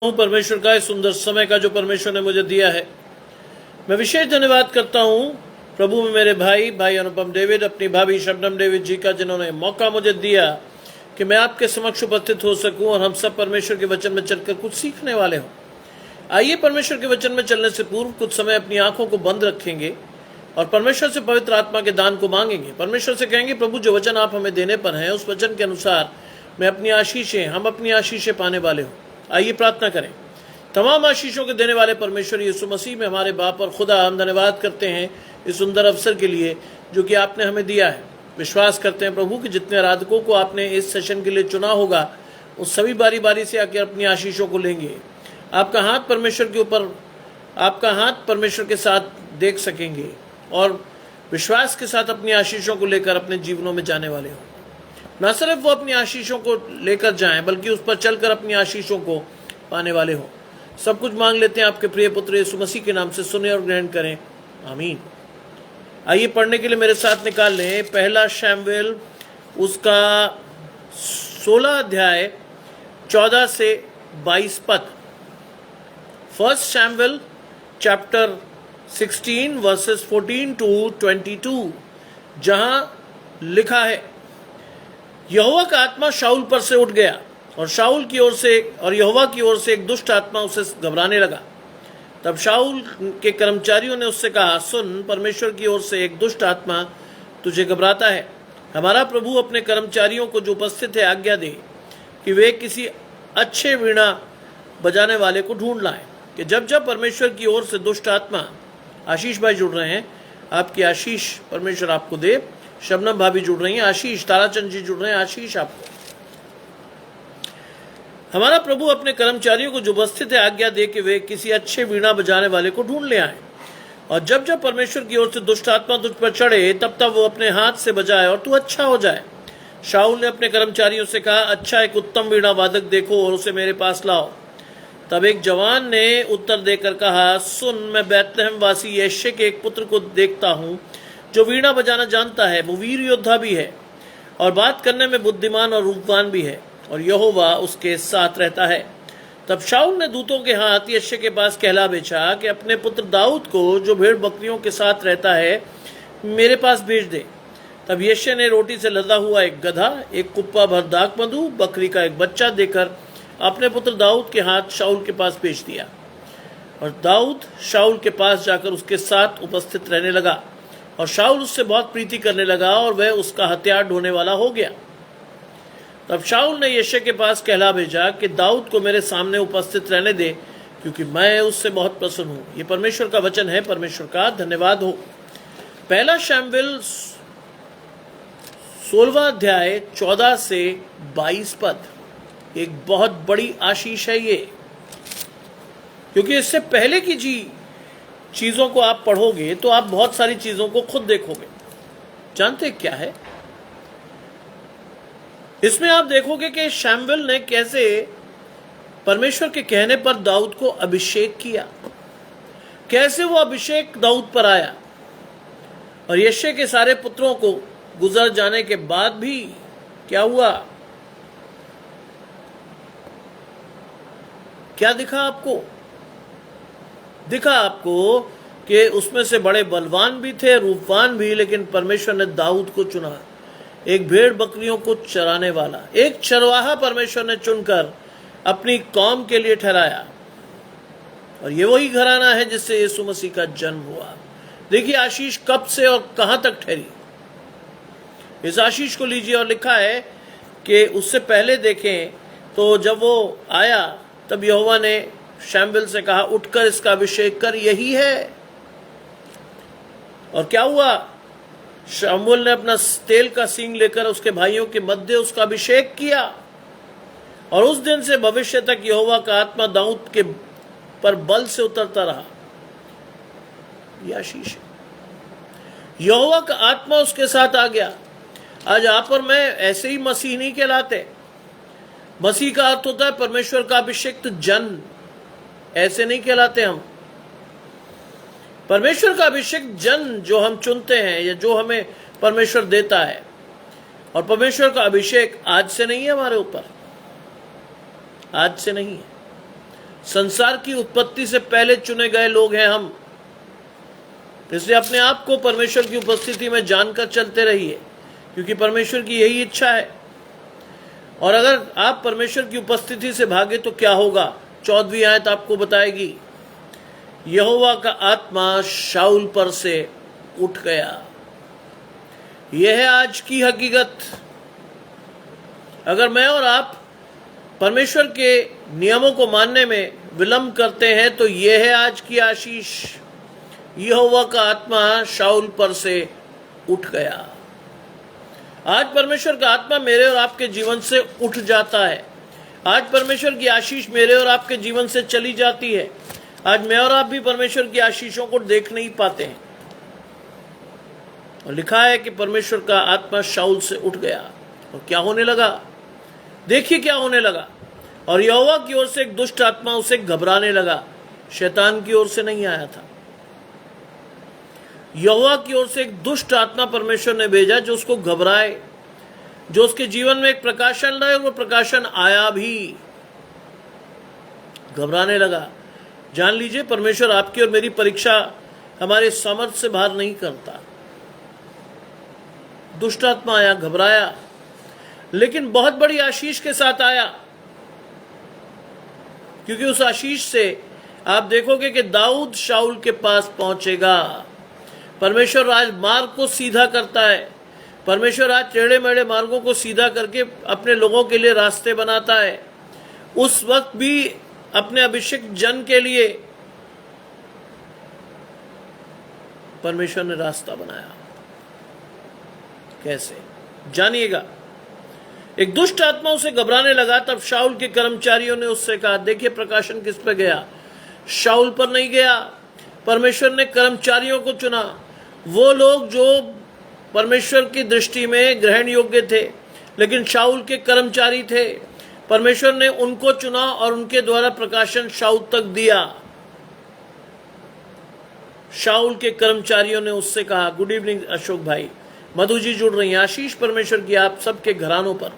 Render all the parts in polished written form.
परमेश्वर का इस सुंदर समय का जो परमेश्वर ने मुझे दिया है, मैं विशेष धन्यवाद करता हूँ प्रभु में मेरे भाई अनुपम डेविड, अपनी भाभी शबनम डेविड जी का, जिन्होंने मौका मुझे दिया कि मैं आपके समक्ष उपस्थित हो सकूं और हम सब परमेश्वर के वचन में चलकर कुछ सीखने वाले हों। आइए परमेश्वर के वचन में चलने से पूर्व कुछ समय अपनी आंखों को बंद रखेंगे और परमेश्वर से पवित्र आत्मा के दान को मांगेंगे। परमेश्वर से कहेंगे, प्रभु जो वचन आप हमें देने पर हैं उस वचन के अनुसार हम अपनी आशीषें पाने वाले हों। आइए प्रार्थना करें। तमाम आशीषों के देने वाले परमेश्वर यीशु मसीह में हमारे बाप और खुदा, हम धन्यवाद करते हैं इस सुंदर अवसर के लिए जो कि आपने हमें दिया है। विश्वास करते हैं प्रभु कि जितने आराधकों को आपने इस सेशन के लिए चुना होगा उस सभी बारी बारी से आकर अपनी आशीषों को लेंगे। आपका हाथ परमेश्वर के साथ देख सकेंगे और विश्वास के साथ अपनी आशीषों को लेकर अपने जीवनों में जाने वाले हो। न सिर्फ वो अपनी आशीषों को लेकर जाएं बल्कि उस पर चलकर अपनी आशीषों को पाने वाले हो। सब कुछ मांग लेते हैं आपके प्रिय पुत्र यीशु मसीह के नाम से, सुने और ग्रहण करें, आमीन। आइए पढ़ने के लिए मेरे साथ निकाल लें पहला शमूएल उसका 16 अध्याय 14 से 22 पद। फर्स्ट शमूएल चैप्टर 16 वर्सेस 14 to 22, जहां लिखा है, यहोवा का आत्मा शाऊल पर से उठ गया और यहोवा की ओर से एक दुष्ट आत्मा उसे घबराने लगा। तब शाऊल के कर्मचारियों ने उससे कहा, सुन, परमेश्वर की ओर से एक दुष्ट आत्मा तुझे घबराता है। हमारा प्रभु अपने कर्मचारियों को जो उपस्थित है आज्ञा दे कि वे किसी अच्छे वीणा बजाने वाले को ढूंढ लाएं, कि जब जब परमेश्वर की ओर से दुष्ट आत्मा, आशीष भाई जुड़ रहे हैं, आपकी आशीष परमेश्वर आपको दे। शबनम भाभी जुड़ रही हैं, आशीष। ताराचंद जी जुड़ रहे हैं, आशीष आपको। हमारा प्रभु अपने कर्मचारियों को जो उपस्थित है आज्ञा दे कि वे किसी अच्छे वीणा बजाने वाले को ढूंढ ले आए, और जब जब परमेश्वर की ओर से दुष्ट आत्मा तुझ पर चढ़े तब तब वो अपने हाथ से बजाए और तू अच्छा हो जाए। शाऊल ने अपने कर्मचारियों से कहा, अच्छा, एक उत्तम वीणा वादक देखो और उसे मेरे पास लाओ। तब एक जवान ने उत्तर देकर कहा, सुन, मैं बैतलहम वासी यिशै के एक पुत्र को देखता हूँ जो वीणा बजाना जानता है। वो वीर योद्धा भी है और बात करने में बुद्धिमान और रूपवान भी है, और यहोवा उसके साथ रहता है। तब शाऊल ने दूतों के हाथ यिशै के पास कहला भेजा कि अपने पुत्र दाऊद को, जो भेड़ बकरियों के साथ रहता है, मेरे पास भेज दे। तब यिशै ने रोटी से लदा हुआ एक गधा, एक कुप्पा भर दाख मधु, बकरी का एक बच्चा देकर अपने पुत्र दाऊद के हाथ शाऊल के पास भेज दिया, और दाऊद शाऊल के पास जाकर उसके साथ उपस्थित रहने लगा, और शाऊल उससे बहुत प्रीति करने लगा और वह उसका हथियार ढोने वाला हो गया। तब शाऊल ने यिशै के पास कहला भेजा कि दाऊद को मेरे सामने उपस्थित रहने दे, क्योंकि मैं उससे बहुत प्रसन्न हूं। ये परमेश्वर का वचन है, परमेश्वर का धन्यवाद हो। पहला शमूएल 16वां अध्याय 14 से 22 पद एक बहुत बड़ी आशीष है ये, क्योंकि इससे पहले की चीजों को आप पढ़ोगे तो आप बहुत सारी चीजों को खुद देखोगे। जानते क्या है इसमें? आप देखोगे कि शमूएल ने कैसे परमेश्वर के कहने पर दाऊद को अभिषेक किया, कैसे वो अभिषेक दाऊद पर आया, और यिशै के सारे पुत्रों को गुजर जाने के बाद भी क्या हुआ, क्या दिखा आपको? दिखा आपको कि उसमें से बड़े बलवान भी थे, रूपवान भी, लेकिन परमेश्वर ने दाऊद को चुना, एक भेड़ बकरियों को चराने वाला, एक चरवाहा परमेश्वर ने चुनकर अपनी कौम के लिए ठहराया। और ये वही घराना है जिससे यीशु मसीह का जन्म हुआ। देखिए आशीष कब से और कहां तक ठहरी। इस आशीष को लीजिए, और लिखा है कि उससे पहले देखें तो जब वो आया तब यहोवा ने शमूएल से कहा, उठकर इसका अभिषेक कर, यही है। और क्या हुआ? शमूएल ने अपना तेल का सींग लेकर उसके भाइयों के मध्य उसका अभिषेक किया, और उस दिन से भविष्य तक यहोवा का आत्मा दाऊद के पर बल से उतरता रहा। यह आशीष है, यहोवा का आत्मा उसके साथ आ गया। आज आप और मैं ऐसे ही मसीह नहीं कहलाते। मसीह का अर्थ होता है परमेश्वर का अभिषिक्त जन, ऐसे नहीं कहलाते हम। परमेश्वर का अभिषेक जन जो हम चुनते हैं या जो हमें परमेश्वर देता है, और परमेश्वर का अभिषेक आज से नहीं है हमारे ऊपर, आज से नहीं है। संसार की उत्पत्ति से पहले चुने गए लोग हैं हम। इसलिए अपने आप को परमेश्वर की उपस्थिति में जानकर चलते रहिए, क्योंकि परमेश्वर की यही इच्छा है। और अगर आप परमेश्वर की उपस्थिति से भागे तो क्या होगा? 14वीं आयत आपको बताएगी, यहोवा का आत्मा शाऊल पर से उठ गया। यह है आज की हकीकत। अगर मैं और आप परमेश्वर के नियमों को मानने में विलंब करते हैं तो यह है आज की आशीष, यहोवा का आत्मा शाऊल पर से उठ गया। आज परमेश्वर का आत्मा मेरे और आपके जीवन से उठ जाता है। आज परमेश्वर की आशीष मेरे और आपके जीवन से चली जाती है। आज मैं और आप भी परमेश्वर की आशीषों को देख नहीं पाते हैं। और लिखा है कि परमेश्वर का आत्मा शाऊल से उठ गया। और क्या होने लगा? देखिए क्या होने लगा। और यहोवा की ओर से एक दुष्ट आत्मा उसे घबराने लगा। शैतान की ओर से नहीं आया था, यहोवा की ओर से एक दुष्ट आत्मा परमेश्वर ने भेजा जो उसको घबराए, जो उसके जीवन में एक प्रकाशन लाए। वो प्रकाशन आया भी, घबराने लगा। जान लीजिए, परमेश्वर आपकी और मेरी परीक्षा हमारे सामर्थ्य से बाहर नहीं करता। दुष्ट आत्मा आया, घबराया, लेकिन बहुत बड़ी आशीष के साथ आया, क्योंकि उस आशीष से आप देखोगे कि दाऊद शाऊल के पास पहुंचेगा। परमेश्वर राजमार्ग को सीधा करता है। परमेश्वर आज टेढ़े मेढ़े मार्गों को सीधा करके अपने लोगों के लिए रास्ते बनाता है। उस वक्त भी अपने अभिषेक जन के लिए परमेश्वर ने रास्ता बनाया। कैसे? जानिएगा। एक दुष्ट आत्मा उसे घबराने लगा। तब शाऊल के कर्मचारियों ने उससे कहा, देखिए प्रकाशन किस पे गया? शाऊल पर नहीं गया। परमेश्वर ने कर्मचारियों को चुना, वो लोग जो परमेश्वर की दृष्टि में ग्रहण योग्य थे, लेकिन शाऊल के कर्मचारी थे। परमेश्वर ने उनको चुना और उनके द्वारा प्रकाशन शाऊल तक दिया। शाऊल के कर्मचारियों ने उससे कहा, गुड इवनिंग अशोक भाई, मधु जी जुड़ रही हैं, आशीष परमेश्वर की आप सबके घरानों पर।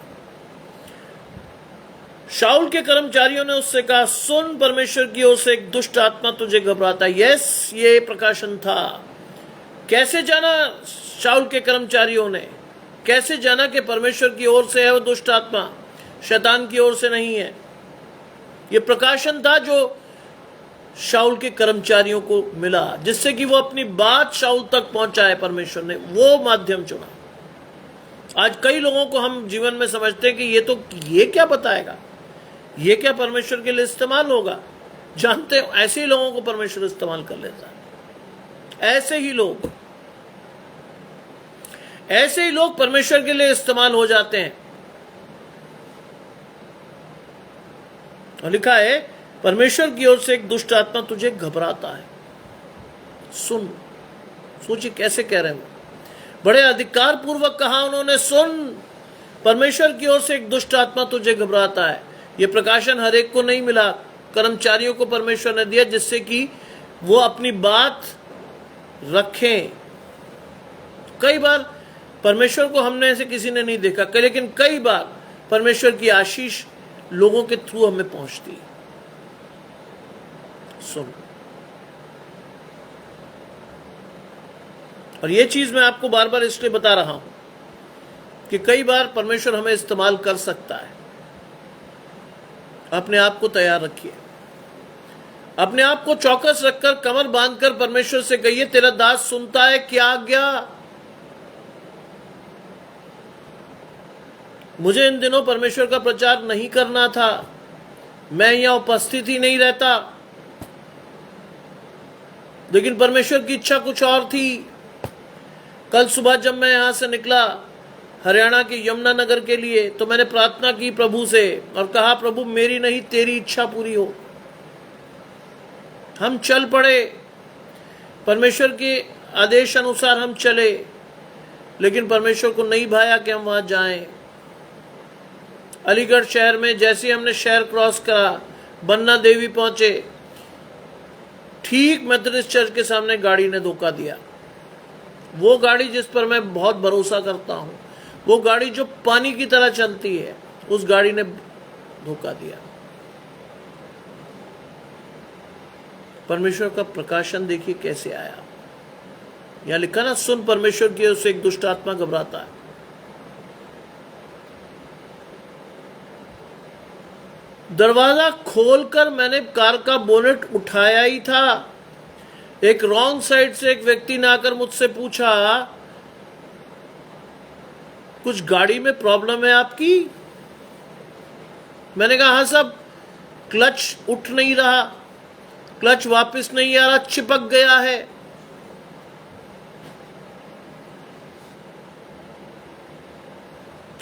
शाऊल के कर्मचारियों ने उससे कहा, सुन, परमेश्वर की ओर से एक दुष्ट आत्मा तुझे घबराता है। यस, ये प्रकाशन था। कैसे जाना शाऊल के कर्मचारियों ने? कैसे जाना कि परमेश्वर की ओर से है वो दुष्ट आत्मा, शैतान की ओर से नहीं है? ये प्रकाशन था जो शाऊल के कर्मचारियों को मिला, जिससे कि वो अपनी बात शाऊल तक पहुंचाए। परमेश्वर ने वो माध्यम चुना। आज कई लोगों को हम जीवन में समझते हैं कि ये क्या बताएगा, ये क्या परमेश्वर के लिए इस्तेमाल होगा। जानते हो, ऐसे ही लोगों को परमेश्वर इस्तेमाल कर लेता है। ऐसे ही लोग परमेश्वर के लिए इस्तेमाल हो जाते हैं। और लिखा है, परमेश्वर की ओर से एक दुष्ट आत्मा तुझे घबराता है। सुन, सोचिए कैसे कह रहे हैं। बड़े अधिकार पूर्वक कहा उन्होंने, सुन, परमेश्वर की ओर से एक दुष्ट आत्मा तुझे घबराता है। ये प्रकाशन हर एक को नहीं मिला, कर्मचारियों को परमेश्वर ने दिया, जिससे कि वो अपनी बात रखें। कई बार परमेश्वर को हमने ऐसे किसी ने नहीं देखा, लेकिन कई बार परमेश्वर की आशीष लोगों के थ्रू हमें पहुंचती। सुन, और ये चीज मैं आपको बार बार इसलिए बता रहा हूं कि कई बार परमेश्वर हमें इस्तेमाल कर सकता है। अपने आप को तैयार रखिए, अपने आप को चौकस रखकर, कमर बांधकर परमेश्वर से कहिए, तेरा दास सुनता है, क्या आज्ञा। मुझे इन दिनों परमेश्वर का प्रचार नहीं करना था, मैं यहां उपस्थित ही नहीं रहता, लेकिन परमेश्वर की इच्छा कुछ और थी। कल सुबह जब मैं यहां से निकला हरियाणा के यमुनानगर के लिए, तो मैंने प्रार्थना की प्रभु से और कहा, प्रभु मेरी नहीं तेरी इच्छा पूरी हो। हम चल पड़े, परमेश्वर के आदेश अनुसार हम चले, लेकिन परमेश्वर को नहीं भाया कि हम वहां जाएं। अलीगढ़ शहर में जैसे ही हमने शहर क्रॉस करा, बन्ना देवी पहुंचे, ठीक मेथोडिस्ट चर्च के सामने गाड़ी ने धोखा दिया। वो गाड़ी जिस पर मैं बहुत भरोसा करता हूं, वो गाड़ी जो पानी की तरह चलती है, उस गाड़ी ने धोखा दिया। परमेश्वर का प्रकाशन देखिए कैसे आया। यहां लिखा ना, सुन परमेश्वर की ओर से एक दुष्ट आत्मा घबराता है। दरवाजा खोलकर मैंने कार का बोनेट उठाया ही था, एक रॉन्ग साइड से एक व्यक्ति ने आकर मुझसे पूछा, कुछ गाड़ी में प्रॉब्लम है आपकी? मैंने कहा हाँ साहब, क्लच उठ नहीं रहा, क्लच वापस नहीं आ रहा, चिपक गया है।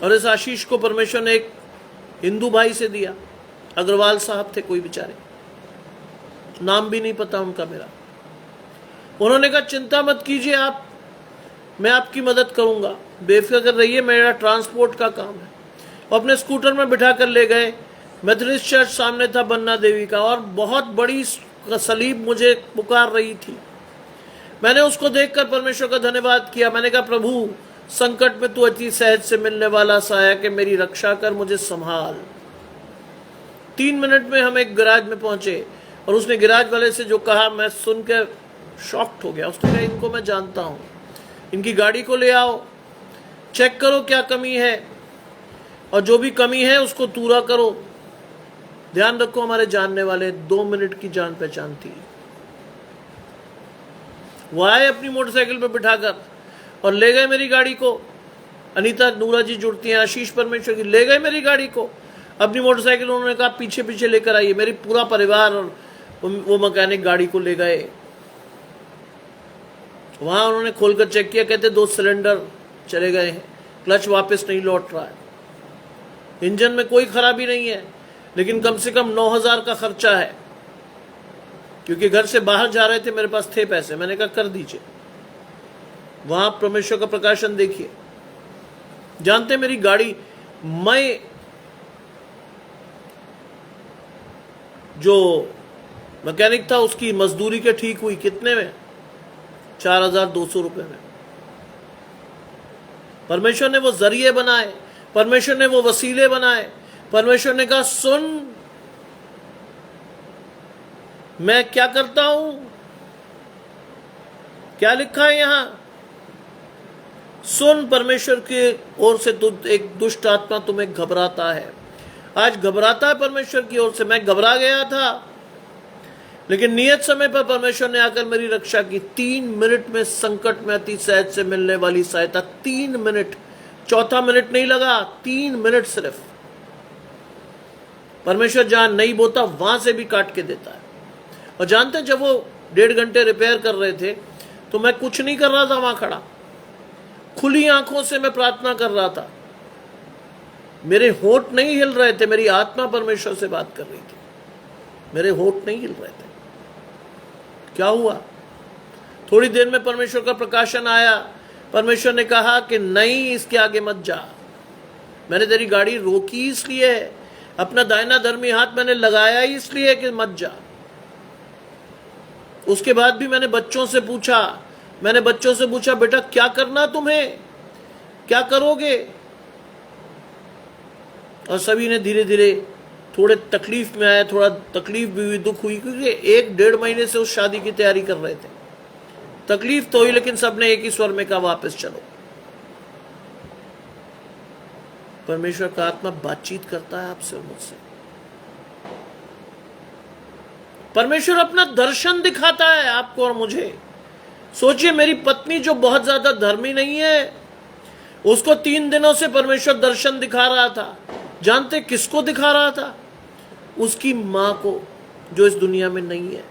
और इस आशीष को परमेश्वर ने एक हिंदू भाई से दिया, अग्रवाल साहब थे कोई बेचारे, नाम भी नहीं पता उनका मेरा। उन्होंने कहा चिंता मत कीजिए आप, मैं आपकी मदद करूंगा, बेफिक्र रहिए, मेरा ट्रांसपोर्ट का काम है। और अपने स्कूटर में बिठा कर ले गए। मेथोडिस्ट चर्च सामने था बन्ना देवी का, और बहुत बड़ी सलीब मुझे पुकार रही थी। मैंने उसको देखकर परमेश्वर का धन्यवाद किया। मैंने कहा प्रभु, संकट में तू अति सहज से मिलने वाला सहायक है, मेरी रक्षा कर, मुझे संभाल। 3 मिनट में हम एक गैराज में पहुंचे, और उसने गैराज वाले से जो कहा मैं सुनकर शॉक्ड हो गया। उसने कहा इनको मैं जानता हूं, इनकी गाड़ी को ले आओ, चेक करो क्या कमी है, और जो भी कमी है उसको पूरा करो। ध्यान रखो, हमारे जानने वाले 2 मिनट की जान पहचान थी। वो आए अपनी मोटरसाइकिल पे बिठाकर और ले गए मेरी गाड़ी को। अनीता नूरा जी जुड़ती हैं, आशीष परमेश्वर की, ले गए मेरी गाड़ी को अपनी मोटरसाइकिल। उन्होंने कहा पीछे पीछे लेकर आइए। मेरी पूरा परिवार और वो मैकेनिक गाड़ी को ले गए। वहां उन्होंने खोलकर चेक किया, कहते 2 सिलेंडर चले गए हैं, क्लच वापस नहीं लौट रहा है, इंजन में कोई खराबी नहीं है, लेकिन कम से कम 9,000 का खर्चा है। क्योंकि घर से बाहर जा रहे थे, मेरे पास थे पैसे, मैंने कहा कर दीजिए। वहां परमेश्वर का प्रकाशन देखिए। जानते मेरी गाड़ी, मैं जो मैकेनिक था उसकी मजदूरी के ठीक हुई कितने में? 4,200 रुपए में। परमेश्वर ने वो जरिए बनाए, परमेश्वर ने वो वसीले बनाए। परमेश्वर ने कहा सुन, मैं क्या करता हूं, क्या लिखा है यहां, सुन परमेश्वर की ओर से एक दुष्ट आत्मा तुम्हें घबराता है। आज घबराता है परमेश्वर की ओर से। मैं घबरा गया था, लेकिन नियत समय पर परमेश्वर ने आकर मेरी रक्षा की। 3 मिनट में संकट में अति सहज से मिलने वाली सहायता। 3 मिनट, चौथा मिनट नहीं लगा, 3 मिनट सिर्फ। परमेश्वर जहां नहीं बोता वहां से भी काट के देता है। और जानते हैं, जब वो 1.5 घंटे रिपेयर कर रहे थे तो मैं कुछ नहीं कर रहा था वहां खड़ा, खुली आंखों से मैं प्रार्थना कर रहा था। मेरे होंठ नहीं हिल रहे थे, मेरी आत्मा परमेश्वर से बात कर रही थी, मेरे होंठ नहीं हिल रहे थे। क्या हुआ? थोड़ी देर में परमेश्वर का प्रकाशन आया। परमेश्वर ने कहा कि नहीं, इसके आगे मत जा। मैंने तेरी गाड़ी रोकी इसलिए है, अपना दाहिना धर्मी हाथ मैंने लगाया ही इसलिए कि मत जा। उसके बाद भी मैंने बच्चों से पूछा बेटा क्या करना तुम्हें, क्या करोगे? और सभी ने धीरे धीरे, थोड़े तकलीफ में आया, थोड़ा तकलीफ भी हुई, दुख हुई, क्योंकि 1-1.5 महीने से उस शादी की तैयारी कर रहे थे। तकलीफ तो हुई, लेकिन सबने एक ही स्वर में कहा वापस चलो। परमेश्वर का आत्मा बातचीत करता है आपसे और मुझसे। परमेश्वर अपना दर्शन दिखाता है आपको और मुझे। सोचिए, मेरी पत्नी जो बहुत ज्यादा धर्मी नहीं है, उसको 3 दिनों से परमेश्वर दर्शन दिखा रहा था। जानते किसको दिखा रहा था? उसकी मां को, जो इस दुनिया में नहीं है।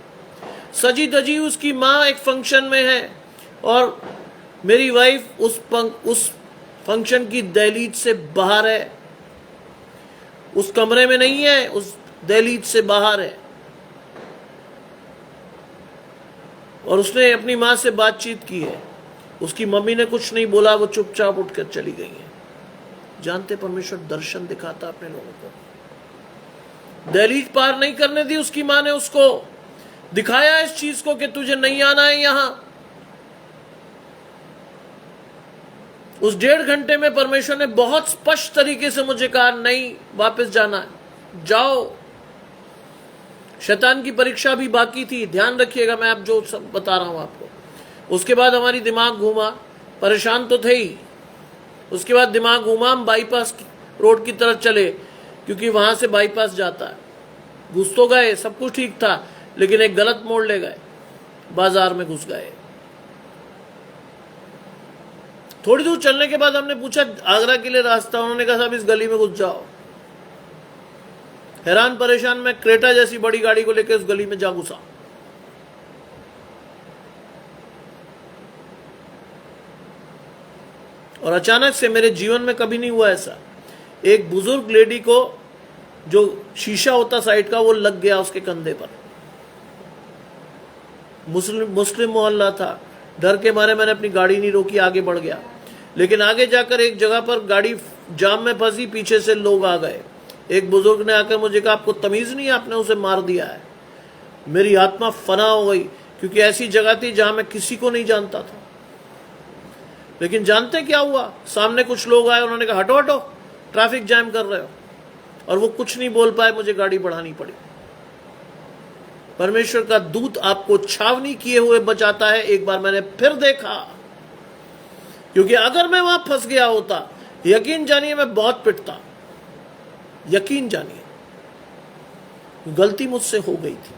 सजी धजी उसकी मां एक फंक्शन में है, और मेरी वाइफ उस फंक्शन की दहलीज से बाहर है, उस कमरे में नहीं है, उस दहलीज से बाहर है। और उसने अपनी मां से बातचीत की है। उसकी मम्मी ने कुछ नहीं बोला, वो चुपचाप उठकर चली गई है। जानते, परमेश्वर दर्शन दिखाता अपने लोगों को। दहलीज पार नहीं करने दी उसकी मां ने, उसको दिखाया इस चीज को कि तुझे नहीं आना है यहां। उस 1.5 घंटे में परमेश्वर ने बहुत स्पष्ट तरीके से मुझे कहा नहीं, वापस जाना है, जाओ। शैतान की परीक्षा भी बाकी थी, ध्यान रखिएगा, मैं अब जो सब बता रहा हूं आपको। उसके बाद हमारी दिमाग घूमा, परेशान तो थे ही। उसके बाद दिमाग घूमा, हम बाईपास रोड की तरफ चले, क्योंकि वहां से बाईपास जाता है। घुस तो गए, सब कुछ ठीक था, लेकिन एक गलत मोड़ ले गए, बाजार में घुस गए। थोड़ी दूर चलने के बाद हमने पूछा आगरा के लिए रास्ता, उन्होंने कहा साहब इस गली में घुस जाओ। हैरान परेशान मैं क्रेटा जैसी बड़ी गाड़ी को लेकर उस गली में जा घुसा। और अचानक से, मेरे जीवन में कभी नहीं हुआ ऐसा, एक बुजुर्ग लेडी को जो शीशा होता साइड का वो लग गया उसके कंधे पर। मुस्लिम मोहल्ला था, डर के मारे मैंने अपनी गाड़ी नहीं रोकी, आगे बढ़ गया। लेकिन आगे जाकर एक जगह पर गाड़ी जाम में फंसी, पीछे से लोग आ गए। एक बुजुर्ग ने आकर मुझे कहा आपको तमीज नहीं है, आपने उसे मार दिया है। मेरी आत्मा फना हो गई, क्योंकि ऐसी जगह थी जहां मैं किसी को नहीं जानता था। लेकिन जानते क्या हुआ, सामने कुछ लोग आए, उन्होंने कहा हटो हटो, ट्रैफिक जैम कर रहे हो। और वो कुछ नहीं बोल पाए, मुझे गाड़ी बढ़ानी पड़ी। परमेश्वर का दूत आपको छावनी किए हुए बचाता है। एक बार मैंने फिर देखा, क्योंकि अगर मैं वहां फंस गया होता, यकीन जानिए मैं बहुत पिटता, यकीन जानिए। गलती मुझसे हो गई थी,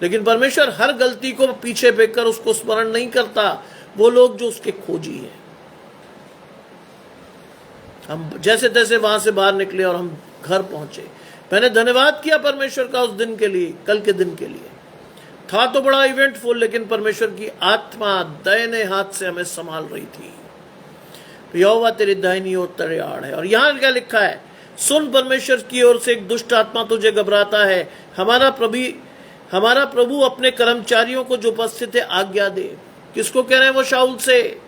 लेकिन परमेश्वर हर गलती को पीछे फेंककर उसको स्मरण नहीं करता। वो लोग जो उसके खोजी हैं, हम जैसे तैसे वहां से बाहर निकले और हम घर पहुंचे। मैंने धन्यवाद किया परमेश्वर का उस दिन के लिए, कल के दिन के लिए। था तो बड़ा इवेंटफुल, लेकिन परमेश्वर की आत्मा दाहिने हाथ से हमें संभाल रही थी। यहोवा तेरी दाहिनी ओर तेरे आड़ है। और यहां क्या लिखा है, सुन, परमेश्वर की ओर से एक दुष्ट आत्मा तुझे घबराता है। हमारा प्रभु अपने कर्मचारियों को जो उपस्थित है आज्ञा दे। किसको कह रहे हैं वो? शाऊल से,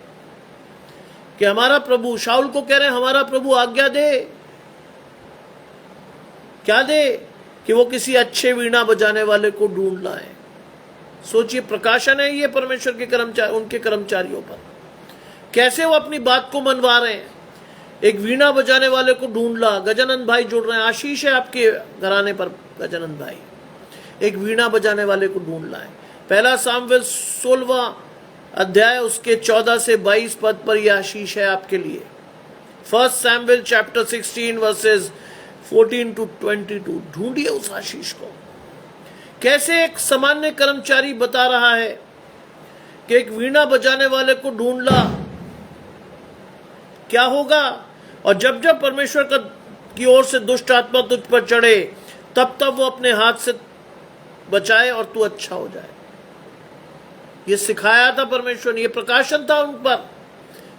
कि हमारा प्रभु, शाऊल को कह रहे हैं हमारा प्रभु आज्ञा दे। क्या दे? कि वो किसी अच्छे वीणा बजाने वाले को ढूंढ लाए। सोचिए, प्रकाशन है ये परमेश्वर के कर्मचारी, उनके कर्मचारियों पर। कैसे वो अपनी बात को मनवा रहे हैं। एक वीणा बजाने वाले को ढूंढ ला। गजानंद भाई जुड़ रहे हैं, आशीष है आपके घराने पर गजानंद भाई। एक वीणा बजाने वाले को ढूंढ लाए। पहला सामुएल 16वां अध्याय उसके 14 से 22 पद पर यह आशीष है आपके लिए। 1 Samuel chapter 16 verses 14 to 22। ढूंढिए उस आशीष को। कैसे एक सामान्य कर्मचारी बता रहा है कि एक वीणा बजाने वाले को ढूंढ ला। क्या होगा? और जब जब परमेश्वर की ओर से दुष्ट आत्मा तुझ पर चढ़े, तब तब वो अपने हाथ से बचाए और तू अच्छा हो जाए। ये सिखाया था परमेश्वर ने, ये प्रकाशन था उन पर,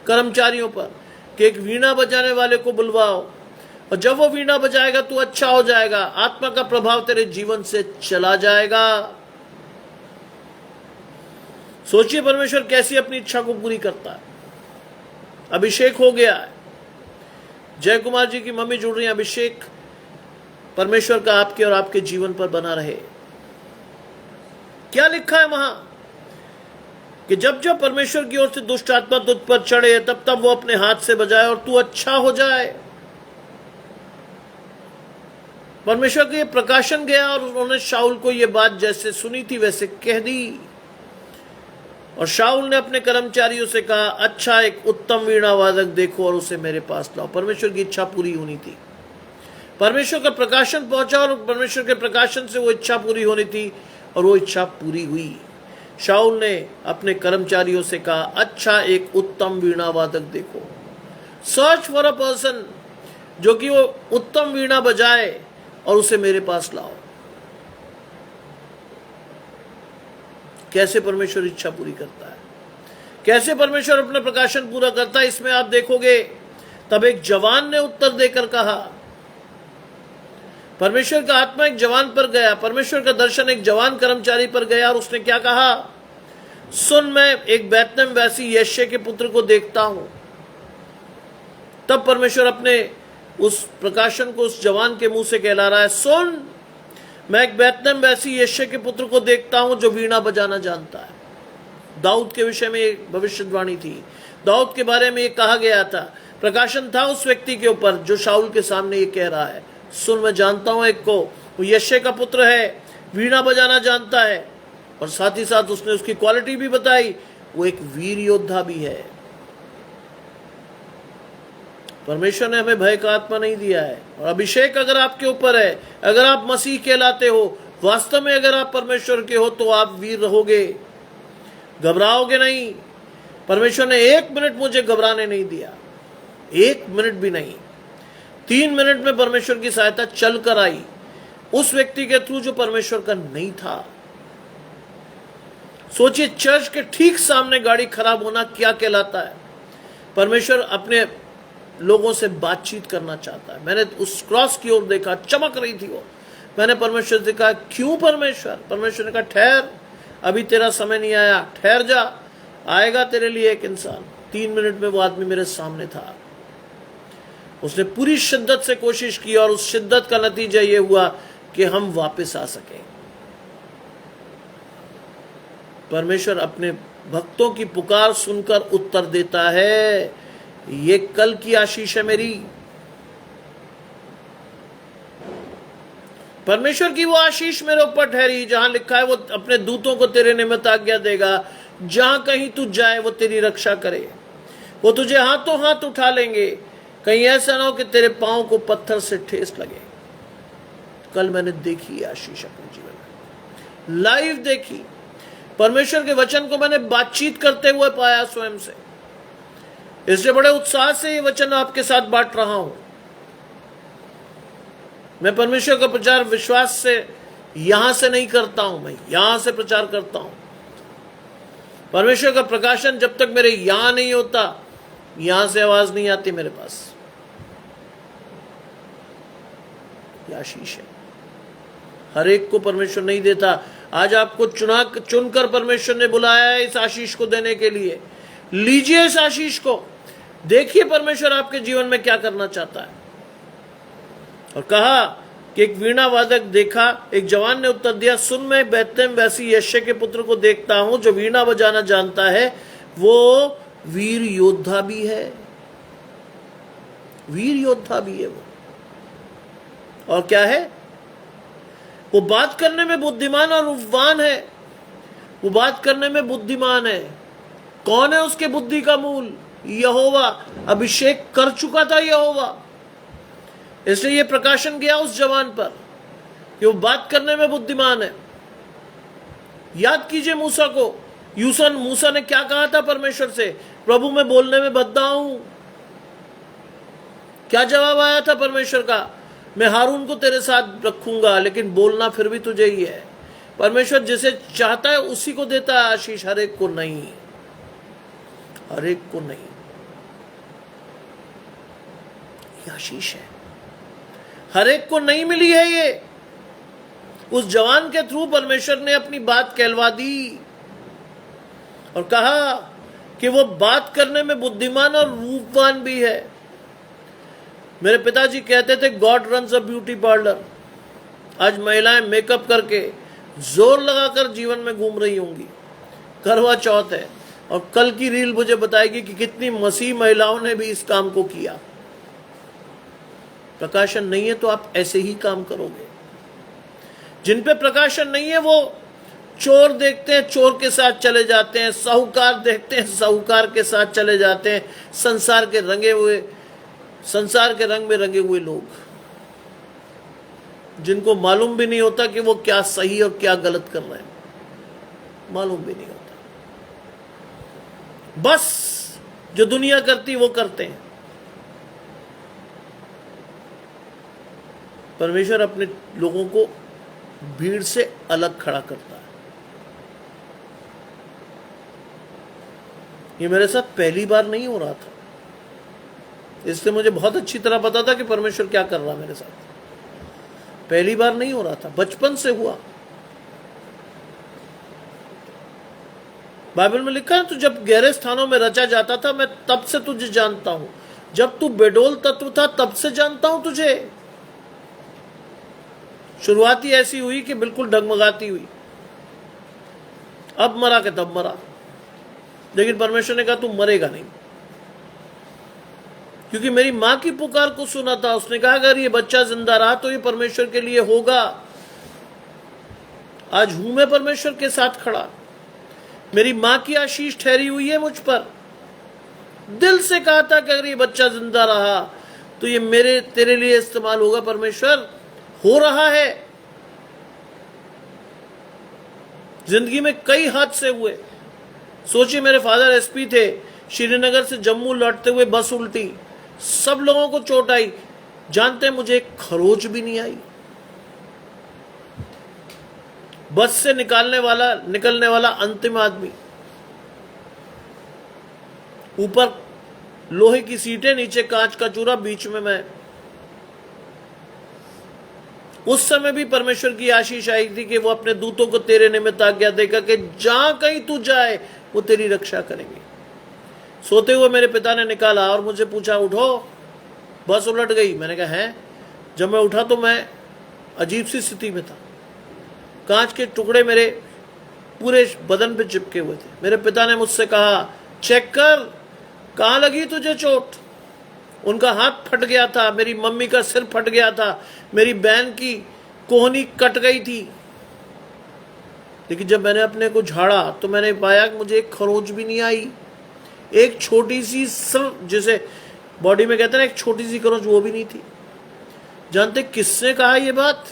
कर्मचारियों पर, कि एक वीणा बजाने वाले को बुलवाओ, और जब वो वीणा बजाएगा तू अच्छा हो जाएगा। आत्मा का प्रभाव तेरे जीवन से चला जाएगा। सोचिए परमेश्वर कैसी अपनी इच्छा को पूरी करता है। अभिषेक हो गया है। जय कुमार जी की मम्मी जुड़ रही है। अभिषेक परमेश्वर का आपके और आपके जीवन पर बना रहे। क्या लिखा है वहां, कि जब जब परमेश्वर की ओर से दुष्ट आत्मा तुझ पर चढ़े, तब तब वो अपने हाथ से बजाए और तू अच्छा हो जाए। परमेश्वर को ये प्रकाशन गया और उन्होंने शाऊल को ये बात जैसे सुनी थी वैसे कह दी। और शाऊल ने अपने कर्मचारियों से कहा, अच्छा एक उत्तम वीणा वादक देखो और उसे मेरे पास लाओ। परमेश्वर की इच्छा पूरी होनी थी। परमेश्वर का प्रकाशन पहुंचा और परमेश्वर के प्रकाशन से वो इच्छा पूरी होनी थी, और वो इच्छा पूरी हुई। शाऊल ने अपने कर्मचारियों से कहा, अच्छा एक उत्तम वीणा वादक देखो। सर्च फॉर अ पर्सन जो कि वो उत्तम वीणा बजाए और उसे मेरे पास लाओ। कैसे परमेश्वर इच्छा पूरी करता है, कैसे परमेश्वर अपना प्रकाशन पूरा करता है, इसमें आप देखोगे। तब एक जवान ने उत्तर देकर कहा, परमेश्वर का आत्मा एक जवान पर गया, परमेश्वर का दर्शन एक जवान कर्मचारी पर गया, और उसने क्या कहा, सुन, मैं एक बैतलहम वासी यिशै के पुत्र को देखता हूं। तब परमेश्वर अपने उस प्रकाशन को उस जवान के मुंह से कहला रहा है, सुन, मैं एक बैतलहम वासी यिशै के पुत्र को देखता हूं जो वीणा बजाना जानता है। दाऊद के विषय में एक भविष्यवाणी थी। दाऊद के बारे में ये कहा गया था। प्रकाशन था उस व्यक्ति के ऊपर जो शाऊल के सामने ये कह रहा है, सुन, मैं जानता हूं एक को, वो यिशै का पुत्र है, वीणा बजाना जानता है और साथ ही साथ उसने उसकी क्वालिटी भी बताई, वो एक वीर योद्धा भी है। परमेश्वर ने हमें भय का आत्मा नहीं दिया है। और अभिषेक अगर आपके ऊपर है, अगर आप मसीह कहलाते हो, वास्तव में अगर आप परमेश्वर के हो, तो आप वीर रहोगे, घबराओगे नहीं। परमेश्वर ने 1 मिनट मुझे घबराने नहीं दिया, 1 मिनट भी नहीं। 3 मिनट में परमेश्वर की सहायता चल कर आई उस व्यक्ति के थ्रू जो परमेश्वर का नहीं था। सोचिए, चर्च के ठीक सामने गाड़ी खराब होना क्या कहलाता है। परमेश्वर अपने लोगों से बातचीत करना चाहता है। मैंने उस क्रॉस की ओर देखा, चमक रही थी वो। मैंने परमेश्वर से कहा, क्यों परमेश्वर? परमेश्वर ने कहा, ठहर, अभी तेरा समय नहीं आया, ठहर जा, आएगा तेरे लिए एक इंसान। 3 मिनट में वो आदमी मेरे सामने था। उसने पूरी शिद्दत से कोशिश की और उस शिद्दत का नतीजा ये हुआ कि हम वापस आ सके। परमेश्वर अपने भक्तों की पुकार सुनकर उत्तर देता है। ये कल की आशीष है मेरी। परमेश्वर की वो आशीष मेरे ऊपर ठहरी, जहां लिखा है वो अपने दूतों को तेरे निमित्त आज्ञा देगा, जहां कहीं तू जाए वो तेरी रक्षा करे, वो तुझे हाथों हाथ उठा लेंगे, कहीं ऐसा ना हो कि तेरे पांव को पत्थर से ठेस लगे। कल मैंने देखी आशीष अपने जीवन में, लाइव देखी। परमेश्वर के वचन को मैंने बातचीत करते हुए पाया स्वयं से। इसलिए बड़े उत्साह से ये वचन आपके साथ बांट रहा हूं। मैं परमेश्वर का प्रचार विश्वास से यहां से नहीं करता हूं, मैं यहां से प्रचार करता हूं। परमेश्वर का प्रकाशन जब तक मेरे यहां नहीं होता, यहां से आवाज नहीं आती मेरे पास। यह आशीष है, हर एक को परमेश्वर नहीं देता। आज आपको चुनकर परमेश्वर ने बुलाया है इस आशीष को देने के लिए। लीजिए इस आशीष को, देखिए परमेश्वर आपके जीवन में क्या करना चाहता है। और कहा कि एक वीणा वादक देखा। एक जवान ने उत्तर दिया, सुन, मैं बेतलेहम वैसी यश्य के पुत्र को देखता हूं जो वीणा बजाना जानता है, वो वीर योद्धा भी है, वीर योद्धा भी है वो। और क्या है? वो बात करने में बुद्धिमान और उपवान है। वो बात करने में बुद्धिमान है। कौन है उसके बुद्धि का मूल? यहोवा। अभिषेक कर चुका था यहोवा, इसलिए ये प्रकाशन गया उस जवान पर कि वो बात करने में बुद्धिमान है। याद कीजिए मूसा को। मूसा ने क्या कहा था परमेश्वर से? प्रभु मैं बोलने में बद्दा हूं। क्या जवाब आया था परमेश्वर का? मैं हारून को तेरे साथ रखूंगा, लेकिन बोलना फिर भी तुझे ही है। परमेश्वर जिसे चाहता है उसी को देता है आशीष, हर एक को नहीं, हर एक को नहीं। ये आशीष है, हर एक को नहीं मिली है ये। उस जवान के थ्रू परमेश्वर ने अपनी बात कहलवा दी और कहा कि वो बात करने में बुद्धिमान और रूपवान भी है। मेरे पिताजी कहते थे, God runs a beauty parlour. आज महिलाएं मेकअप करके जोर लगाकर जीवन में घूम रही होंगी। करवा चौथ है और कल की रील मुझे बताएगी कि कितनी मसीह महिलाओं ने भी इस काम को किया। प्रकाशन नहीं है तो आप ऐसे ही काम करोगे। जिन पे प्रकाशन नहीं है वो चोर देखते हैं, चोर के साथ चले जाते हैं, साहूकार देखते हैं, साहूकार के साथ चले जाते हैं। संसार के रंग में रंगे हुए लोग, जिनको मालूम भी नहीं होता कि वो क्या सही और क्या गलत कर रहे हैं, मालूम भी नहीं होता। बस जो दुनिया करती वो करते हैं। परमेश्वर अपने लोगों को भीड़ से अलग खड़ा करता है। ये मेरे साथ पहली बार नहीं हो रहा था, इसलिए मुझे बहुत अच्छी तरह पता था कि परमेश्वर क्या कर रहा है मेरे साथ। पहली बार नहीं हो रहा था, बचपन से हुआ। बाइबल में लिखा है, तू जब गहरे स्थानों में रचा जाता था, मैं तब से तुझे जानता हूं। जब तू बेडोल तत्व था तब से जानता हूं तुझे। शुरुआती ऐसी हुई कि बिल्कुल डगमगाती हुई, अब मरा के तब मरा। लेकिन परमेश्वर ने कहा तू मरेगा नहीं, क्योंकि मेरी मां की पुकार को सुना था। उसने कहा अगर ये बच्चा जिंदा रहा तो ये परमेश्वर के लिए होगा। आज हूं मैं परमेश्वर के साथ खड़ा। मेरी मां की आशीष ठहरी हुई है मुझ पर। दिल से कहा था कि अगर ये बच्चा जिंदा रहा तो ये मेरे तेरे लिए इस्तेमाल होगा। परमेश्वर, हो रहा है। जिंदगी में कई हादसे हुए। सोचिए, मेरे फादर एसपी थे, श्रीनगर से जम्मू लौटते हुए बस उल्टी, सब लोगों को चोट आई। जानते हैं, मुझे एक खरोच भी नहीं आई। बस से निकलने वाला अंतिम आदमी, ऊपर लोहे की सीटें, नीचे कांच का चूरा, बीच में मैं। उस समय भी परमेश्वर की आशीष आई थी कि वो अपने दूतों को तेरे निमित्त आज्ञा देगा कि जहां कहीं तू जाए वो तेरी रक्षा करेंगे। सोते हुए मेरे पिता ने निकाला और मुझे पूछा, उठो, बस उलट गई। मैंने कहा, है? जब मैं उठा तो मैं अजीब सी स्थिति में था। कांच के टुकड़े मेरे पूरे बदन पे चिपके हुए थे। मेरे पिता ने मुझसे कहा, चेक कर, कहां लगी तुझे चोट? उनका हाथ फट गया था, मेरी मम्मी का सिर फट गया था, मेरी बहन की कोहनी कट गई थी। लेकिन जब मैंने अपने को झाड़ा तो मैंने पाया कि मुझे एक खरोच भी नहीं आई। एक छोटी सी जिसे बॉडी में कहते हैं ना, एक छोटी सी खरोच, वो भी नहीं थी। जानते किसने कहा ये बात?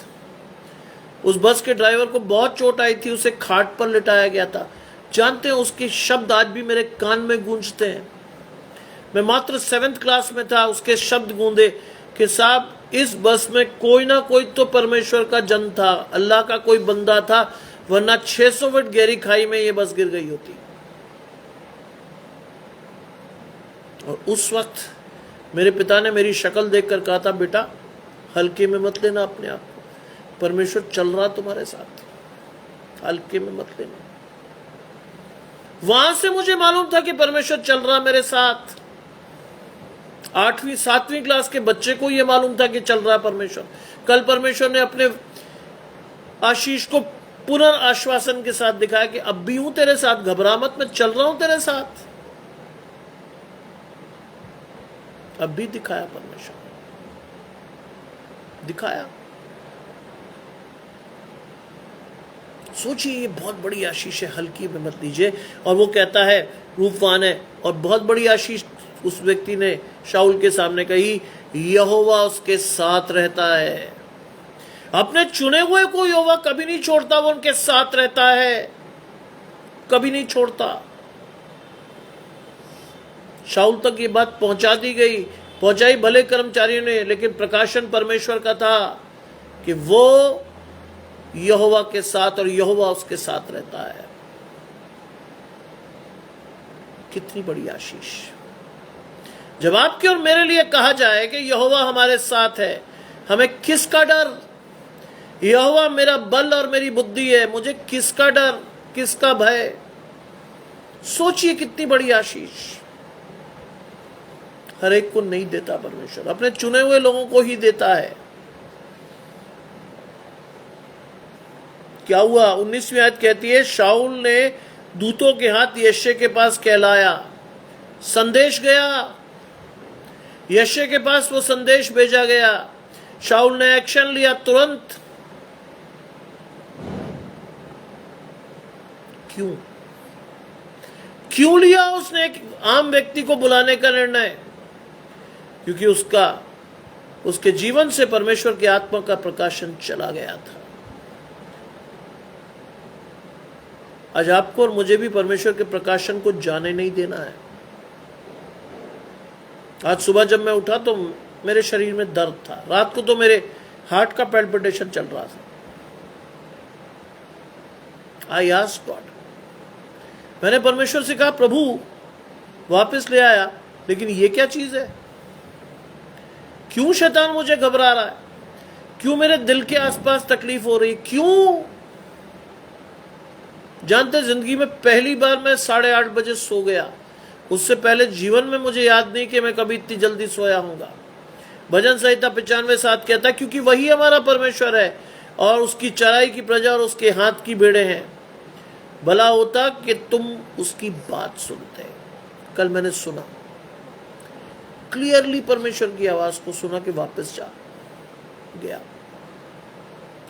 उस बस के ड्राइवर को बहुत चोट आई थी, उसे खाट पर लिटाया गया था। जानते हैं, उसके शब्द आज भी मेरे कान में गूंजते हैं। मैं मात्र 7th क्लास में था, उसके शब्द गूंजे कि साहब, इस बस में कोई ना कोई तो परमेश्वर का जन था, अल्लाह का कोई बंदा था, वरना 600 फीट गहरी खाई में ये बस गिर गई होती। और उस वक्त मेरे पिता ने मेरी शक्ल देखकर कहा था, बेटा हल्के में मत लेना अपने आप को, परमेश्वर चल रहा तुम्हारे साथ, हल्के में मत लेना। वहां से मुझे मालूम था कि परमेश्वर चल रहा मेरे साथ। 8वीं 7वीं क्लास के बच्चे को यह मालूम था कि चल रहा परमेश्वर। कल परमेश्वर ने अपने आशीष को पुनर्आश्वासन के साथ दिखाया कि अब भी हूं तेरे साथ, घबरा मत, मैं चल रहा हूं तेरे साथ। अब भी दिखाया परमेश्वर, दिखाया। सोचिए, ये बहुत बड़ी आशीष है, हल्की में मत लीजिए। और वो कहता है, रूपवान है। और बहुत बड़ी आशीष उस व्यक्ति ने शाऊल के सामने कही, यहोवा उसके साथ रहता है। अपने चुने हुए को यहोवा कभी नहीं छोड़ता, वो उनके साथ रहता है, कभी नहीं छोड़ता। शाऊल तक ये बात पहुंचाई भले कर्मचारियों ने, लेकिन प्रकाशन परमेश्वर का था कि वो यहोवा के साथ और यहोवा उसके साथ रहता है। कितनी बड़ी आशीष। जब आपके और मेरे लिए कहा जाए कि यहोवा हमारे साथ है, हमें किसका डर? यहोवा मेरा बल और मेरी बुद्धि है, मुझे किसका डर, किसका भय? सोचिए कितनी बड़ी आशीष। हर एक को नहीं देता परमेश्वर, अपने चुने हुए लोगों को ही देता है। क्या हुआ? 19वीं आयत कहती है, शाऊल ने दूतों के हाथ यशे के पास कहलाया। संदेश गया, यशे के पास वो संदेश भेजा गया। शाऊल ने एक्शन लिया तुरंत। क्यों लिया उसने एक आम व्यक्ति को बुलाने का निर्णय? क्योंकि उसके जीवन से परमेश्वर की आत्मा का प्रकाशन चला गया था। आज आपको और मुझे भी परमेश्वर के प्रकाशन को जाने नहीं देना है। आज सुबह जब मैं उठा तो मेरे शरीर में दर्द था, रात को तो मेरे हार्ट का पैल्पिटेशन चल रहा था। आई आस्क्ड गॉड, मैंने परमेश्वर से कहा, प्रभु वापस ले आया, लेकिन ये क्या चीज है? क्यों शैतान मुझे घबरा रहा है? क्यों मेरे दिल के आसपास तकलीफ हो रही? क्यों? जानते, जिंदगी में पहली बार मैं 8:30 बजे सो गया। उससे पहले जीवन में मुझे याद नहीं कि मैं कभी इतनी जल्दी सोया हूंगा। भजन संहिता 95:7 कहता है, क्योंकि वही हमारा परमेश्वर है और उसकी चराई की प्रजा और उसके हाथ की भेड़ें हैं। भला होता कि तुम उसकी बात सुनते। कल मैंने सुना, क्लियरली परमेश्वर की आवाज को सुना कि वापस जा। गया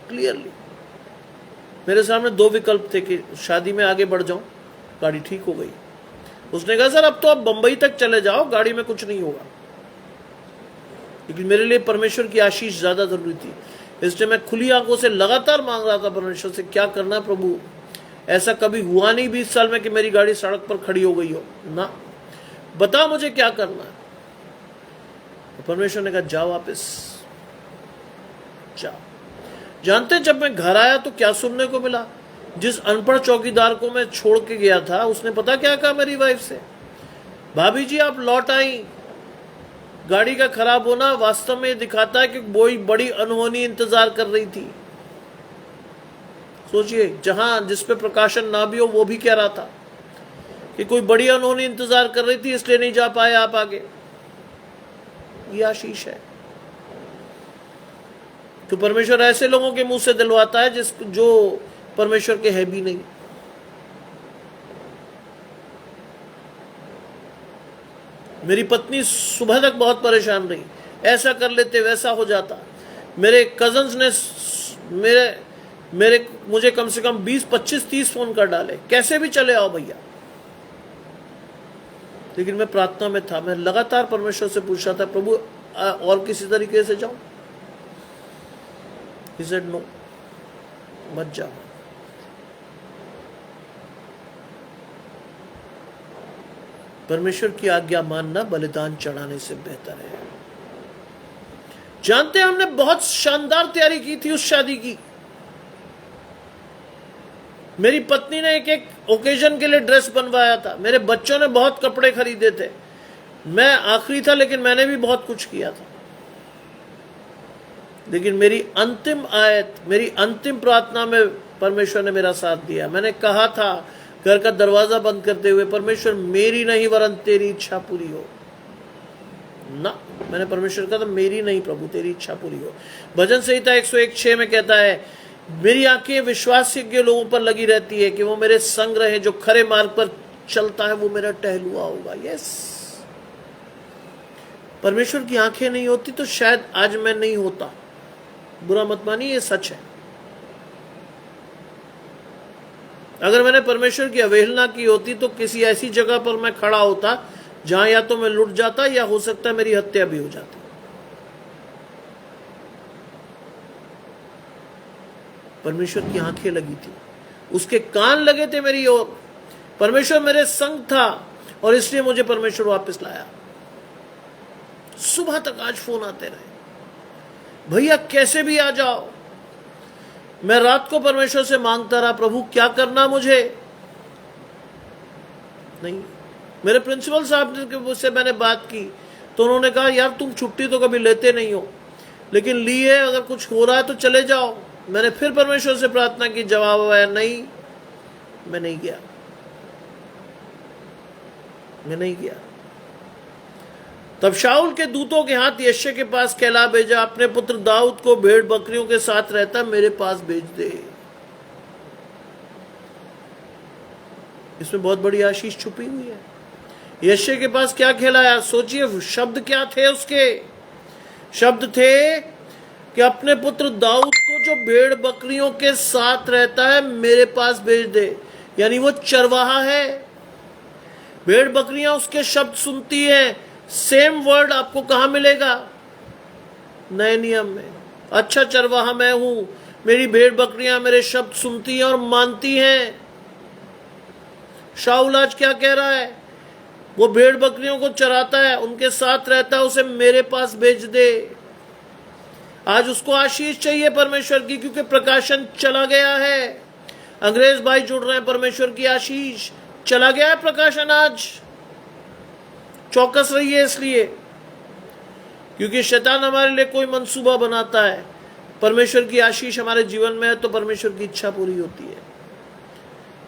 क्लियरली। मेरे सामने दो विकल्प थे कि शादी में आगे बढ़ जाऊं, गाड़ी ठीक हो गई। उसने कहा सर अब तो आप बंबई तक चले जाओ, गाड़ी में कुछ नहीं होगा। लेकिन मेरे लिए परमेश्वर की आशीष ज्यादा जरूरी थी, इसलिए मैं खुली आंखों से लगातार मांग रहा था परमेश्वर से, क्या करना है प्रभु। ऐसा कभी हुआ नहीं 20 साल में कि मेरी गाड़ी सड़क पर खड़ी हो गई हो ना, बता मुझे क्या करना है। तो परमेश्वर ने कहा जाओ वापिस जाओ। जानते जब मैं घर आया तो क्या सुनने को मिला? जिस अनपढ़ चौकीदार को मैं छोड़ के गया था उसने पता क्या कहा मेरी वाइफ से? भाभी जी आप लौट आई, गाड़ी का खराब होना वास्तव में दिखाता है कि कोई बड़ी अनहोनी इंतजार कर रही थी। सोचिए, जहां जिस पे प्रकाशन ना भी हो वो भी कह रहा था कि कोई बड़ी अनहोनी इंतजार कर रही थी इसलिए नहीं जा पाए आप आगे। ये आशीष है। तो परमेश्वर ऐसे लोगों के मुंह से दिलवाता है जो परमेश्वर के है भी नहीं। मेरी पत्नी सुबह तक बहुत परेशान रही, ऐसा कर लेते वैसा हो जाता। मेरे कजन्स ने मुझे कम से कम 20, 25, 30 फोन कर डाले, कैसे भी चले आओ भैया। लेकिन मैं प्रार्थना में था, मैं लगातार परमेश्वर से पूछ रहा था प्रभु और किसी तरीके से जाऊं। He said no, मत जाओ। परमेश्वर की आज्ञा मानना बलिदान चढ़ाने से बेहतर है। जानते हैं हमने बहुत शानदार तैयारी की थी उस शादी की। मेरी पत्नी ने एक ओकेजन के लिए ड्रेस बनवाया था, मेरे बच्चों ने बहुत कपड़े खरीदे थे, मैं आखिरी था लेकिन मैंने भी बहुत कुछ किया था। लेकिन मेरी अंतिम आयत, मेरी अंतिम प्रार्थना में परमेश्वर ने मेरा साथ दिया। मैंने कहा था घर का दरवाजा बंद करते हुए, परमेश्वर मेरी नहीं वरन तेरी इच्छा पूरी हो ना। मैंने परमेश्वर कहा था मेरी नहीं प्रभु तेरी इच्छा पूरी हो। भजन संहिता 101:6 में कहता है मेरी आंखें विश्वास योग्य लोगों पर लगी रहती है कि वो मेरे संग रहे, जो खरे मार्ग पर चलता है वो मेरा टहलुआ होगा। यस, परमेश्वर की आंखें नहीं होती तो शायद आज मैं नहीं होता। बुरा मत मानिए, ये सच है। अगर मैंने परमेश्वर की अवहेलना की होती तो किसी ऐसी जगह पर मैं खड़ा होता जहां या तो मैं लुट जाता या हो सकता है मेरी हत्या भी हो जाती। परमेश्वर की आंखें लगी थी, उसके कान लगे थे मेरी ओर। परमेश्वर मेरे संग था और इसलिए मुझे परमेश्वर वापस लाया। सुबह तक आज फोन आते रहे, भैया कैसे भी आ जाओ। मैं रात को परमेश्वर से मांगता रहा प्रभु क्या करना मुझे। नहीं, मेरे प्रिंसिपल साहब से मैंने बात की तो उन्होंने कहा यार तुम छुट्टी तो कभी लेते नहीं हो, लेकिन लिए अगर कुछ हो रहा है तो चले जाओ। मैंने फिर परमेश्वर से प्रार्थना की, जवाब आया नहीं, मैं नहीं गया, मैं नहीं गया। तब शाऊल के दूतों के हाथ यिशै के पास कहला भेजा, अपने पुत्र दाऊद को भेड़ बकरियों के साथ रहता मेरे पास भेज दे। इसमें बहुत बड़ी आशीष छुपी हुई है। यिशै के पास क्या कहलाया? सोचिए शब्द क्या थे उसके। शब्द थे कि अपने पुत्र दाऊद को जो भेड़ बकरियों के साथ रहता है मेरे पास भेज दे। यानी वो चरवाहा है, भेड़ बकरियां उसके शब्द सुनती हैं। सेम वर्ड आपको कहां मिलेगा? नए नियम में। अच्छा चरवाहा मैं हूं, मेरी भेड़ बकरियां मेरे शब्द सुनती हैं और मानती हैं। शाऊल आज क्या कह रहा है? वो भेड़ बकरियों को चराता है, उनके साथ रहता है, उसे मेरे पास भेज दे। आज उसको आशीष चाहिए परमेश्वर की, क्योंकि प्रकाशन चला गया है। अंग्रेज भाई जुड़ रहे हैं, परमेश्वर की आशीष चला गया है प्रकाशन। आज चौकस रहिए, इसलिए क्योंकि शैतान हमारे लिए कोई मंसूबा बनाता है। परमेश्वर की आशीष हमारे जीवन में है तो परमेश्वर की इच्छा पूरी होती है।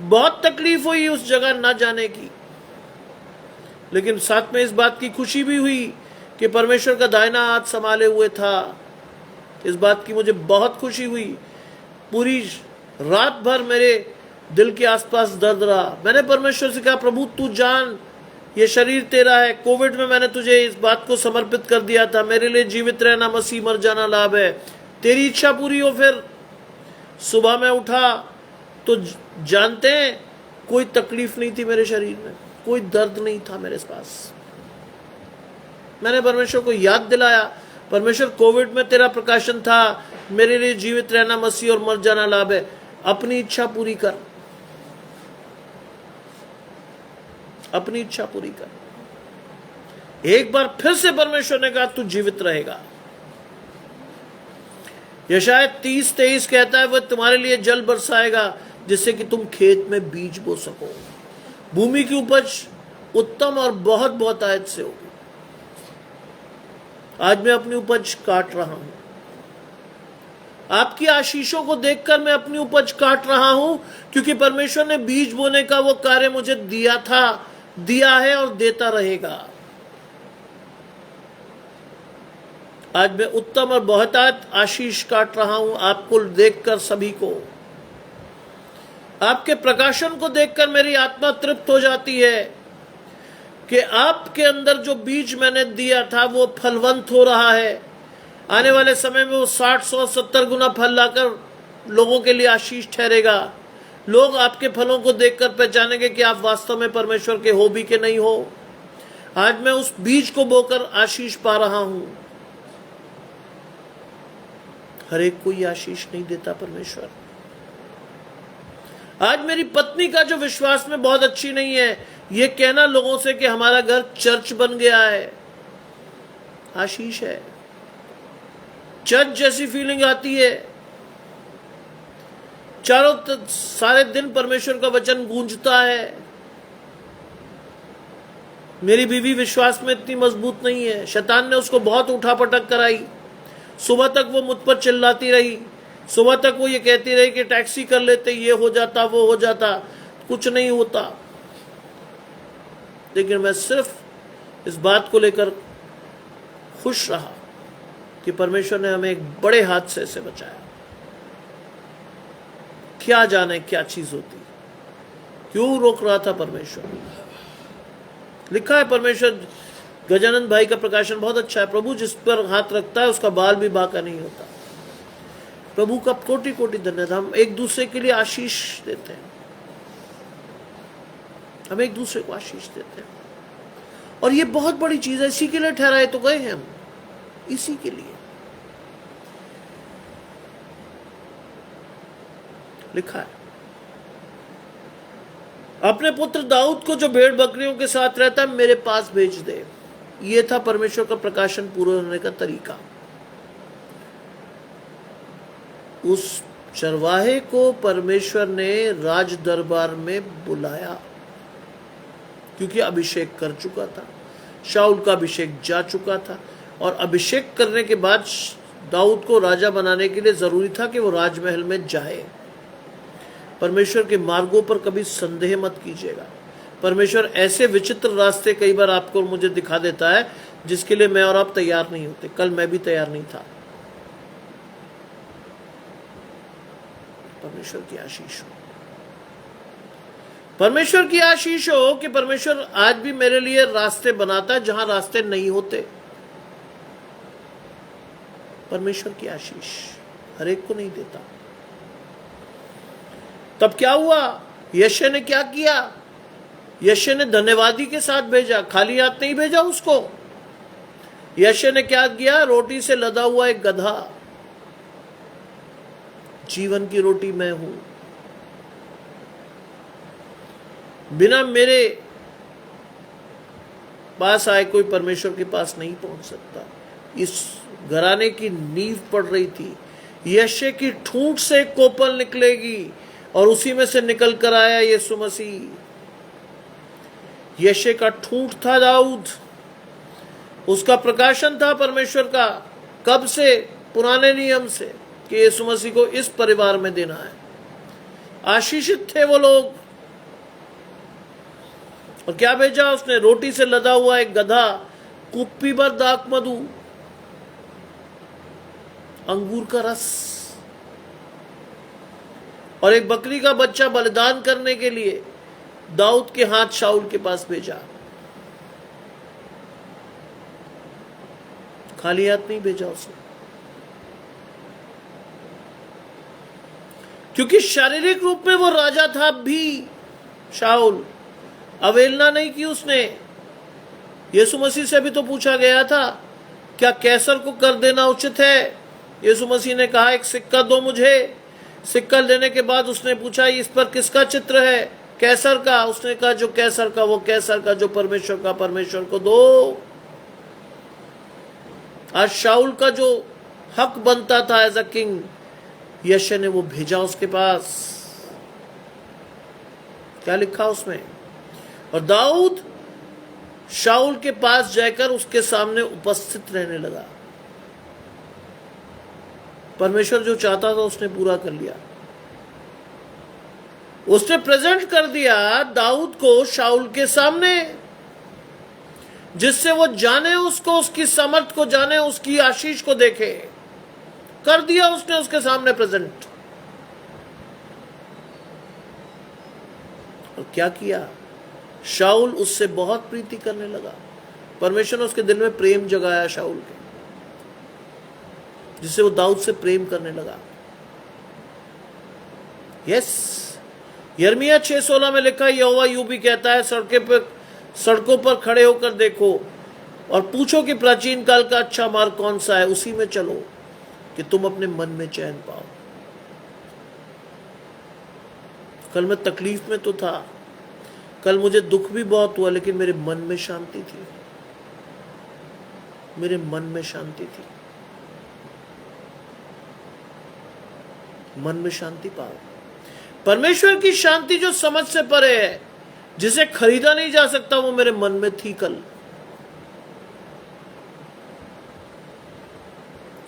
बहुत तकलीफ हुई उस जगह ना जाने की, लेकिन साथ में इस बात की खुशी भी हुई कि परमेश्वर का दाहिना हाथ संभाले हुए था। इस बात की मुझे बहुत खुशी हुई। पूरी रात भर मेरे दिल के आसपास दर्द रहा। मैंने परमेश्वर से कहा प्रभु तू जान, ये शरीर तेरा है। कोविड में मैंने तुझे इस बात को समर्पित कर दिया था, मेरे लिए जीवित रहना मसीह, मर जाना लाभ है। तेरी इच्छा पूरी हो। फिर सुबह में उठा, तो जानते हैं कोई तकलीफ नहीं थी मेरे शरीर में, कोई दर्द नहीं था मेरे पास। मैंने परमेश्वर को याद दिलाया, परमेश्वर कोविड में तेरा प्रकाशन था, मेरे लिए जीवित रहना मसीह और मर जाना लाभ है, अपनी इच्छा पूरी कर, अपनी इच्छा पूरी कर। एक बार फिर से परमेश्वर ने कहा तू जीवित रहेगा। यशायाह 30:23 कहता है वह तुम्हारे लिए जल बरसाएगा जिससे कि तुम खेत में बीज बो सको, भूमि की उपज उत्तम और बहुत बहुतायत से होगी। आज मैं अपनी उपज काट रहा हूं, आपकी आशीषों को देखकर मैं अपनी उपज काट रहा हूं, क्योंकि परमेश्वर ने बीज बोने का वो कार्य मुझे दिया था, दिया है और देता रहेगा। आज मैं उत्तम और बहुतायत आशीष काट रहा हूं आपको देखकर, सभी को। आपके प्रकाशन को देखकर मेरी आत्मा तृप्त हो जाती है कि आपके अंदर जो बीज मैंने दिया था वो फलवंत हो रहा है। आने वाले समय में वो 60, 100, 70 गुना फल लाकर लोगों के लिए आशीष ठहरेगा। लोग आपके फलों को देखकर पहचानेंगे कि आप वास्तव में परमेश्वर के हो भी के नहीं हो। आज मैं उस बीज को बोकर आशीष पा रहा हूं। हर एक को ये आशीष नहीं देता परमेश्वर। आज मेरी पत्नी का जो विश्वास में बहुत अच्छी नहीं है, ये कहना लोगों से कि हमारा घर चर्च बन गया है, आशीष है। चर्च जैसी फीलिंग आती है, चारों सारे दिन परमेश्वर का वचन गूंजता है। मेरी बीवी विश्वास में इतनी मजबूत नहीं है, शैतान ने उसको बहुत उठापटक कराई। सुबह तक वो मुझ पर चिल्लाती रही, सुबह तक वो ये कहती रही कि टैक्सी कर लेते, ये हो जाता वो हो जाता, कुछ नहीं होता। लेकिन मैं सिर्फ इस बात को लेकर खुश रहा कि परमेश्वर ने हमें एक बड़े हादसे से बचाया। क्या जाने क्या चीज होती, क्यों रोक रहा था परमेश्वर। लिखा है परमेश्वर, गजानंद भाई का प्रकाशन बहुत अच्छा है, प्रभु जिस पर हाथ रखता है उसका बाल भी बांका नहीं होता। प्रभु का कोटि कोटि धन्यवाद। हम एक दूसरे के लिए आशीष देते हैं, हम एक दूसरे को आशीष देते हैं, और ये बहुत बड़ी चीज है। इसी के लिए ठहराए तो गए हैं हम, इसी के लिए। लिखा है अपने पुत्र दाऊद को जो भेड़ बकरियों के साथ रहता है मेरे पास भेज दे। ये था परमेश्वर का प्रकाशन पूरा होने का तरीका। उस चरवाहे को परमेश्वर ने राज दरबार में बुलाया, क्योंकि अभिषेक कर चुका था, शाऊल का अभिषेक जा चुका था, और अभिषेक करने के बाद दाऊद को राजा बनाने के लिए जरूरी था कि वो राजमहल में जाए। परमेश्वर के मार्गों पर कभी संदेह मत कीजिएगा। परमेश्वर ऐसे विचित्र रास्ते कई बार आपको और मुझे दिखा देता है जिसके लिए मैं और आप तैयार नहीं होते। कल मैं भी तैयार नहीं था। परमेश्वर की आशीष हो, परमेश्वर की आशीष हो कि परमेश्वर आज भी मेरे लिए रास्ते बनाता है जहां रास्ते नहीं होते। परमेश्वर की आशीष हर एक को नहीं देता। तब क्या हुआ, यशे ने क्या किया? यशे ने धन्यवादी के साथ भेजा, खाली हाथ नहीं भेजा उसको। यशे ने क्या किया? रोटी से लदा हुआ एक गधा, जीवन की रोटी मैं हूं, बिना मेरे पास आए कोई परमेश्वर के पास नहीं पहुंच सकता। इस घराने की नींव पड़ रही थी। यशे की ठूंठ से कोपल निकलेगी, और उसी में से निकल कर आया यीशु मसीह। यशे का ठूंठ था दाऊद, उसका प्रकाशन था परमेश्वर का। कब से? पुराने नियम से, कि यीशु मसीह को इस परिवार में देना है। आशीषित थे वो लोग। और क्या भेजा उसने? रोटी से लदा हुआ एक गधा, कुप्पी भर दाख मधु, अंगूर का रस, और एक बकरी का बच्चा बलिदान करने के लिए दाऊद के हाथ शाऊल के पास भेजा। खाली हाथ नहीं भेजा उसने। क्योंकि शारीरिक रूप में वो राजा था भी। शाऊल अवहेलना नहीं की उसने। यीशु मसीह से भी तो पूछा गया था, क्या कैसर को कर देना उचित है? यीशु मसीह ने कहा, एक सिक्का दो मुझे। सिक्का लेने के बाद उसने पूछा, इस पर किसका चित्र है? कैसर का। उसने कहा, जो कैसर का वो कैसर का, जो परमेश्वर का परमेश्वर को दो। आज शाऊल का जो हक बनता था एज अ किंग, यशय ने वो भेजा उसके पास। क्या लिखा उसमें? और दाऊद शाऊल के पास जाकर उसके सामने उपस्थित रहने लगा। परमेश्वर जो चाहता था उसने पूरा कर लिया। उसने प्रेजेंट कर दिया दाऊद को शाऊल के सामने, जिससे वो जाने उसको, उसकी समर्थ को जाने, उसकी आशीष को देखे। कर दिया उसने उसके सामने प्रेजेंट। और क्या किया? शाऊल उससे बहुत प्रीति करने लगा। परमेश्वर ने उसके दिल में प्रेम जगाया शाऊल के, जिससे वो दाऊद से प्रेम करने लगा। यस, यिर्मयाह 6:16 में लिखा, यहोवा यूं भी कहता है, सड़कों पर खड़े होकर देखो और पूछो कि प्राचीन काल का अच्छा मार्ग कौन सा है, उसी में चलो कि तुम अपने मन में चैन पाओ। कल मैं तकलीफ में तो था, कल मुझे दुख भी बहुत हुआ, लेकिन मेरे मन में शांति थी। मेरे मन में शांति थी। मन में शांति पाओ। परमेश्वर की शांति जो समझ से परे है, जिसे खरीदा नहीं जा सकता, वो मेरे मन में थी कल।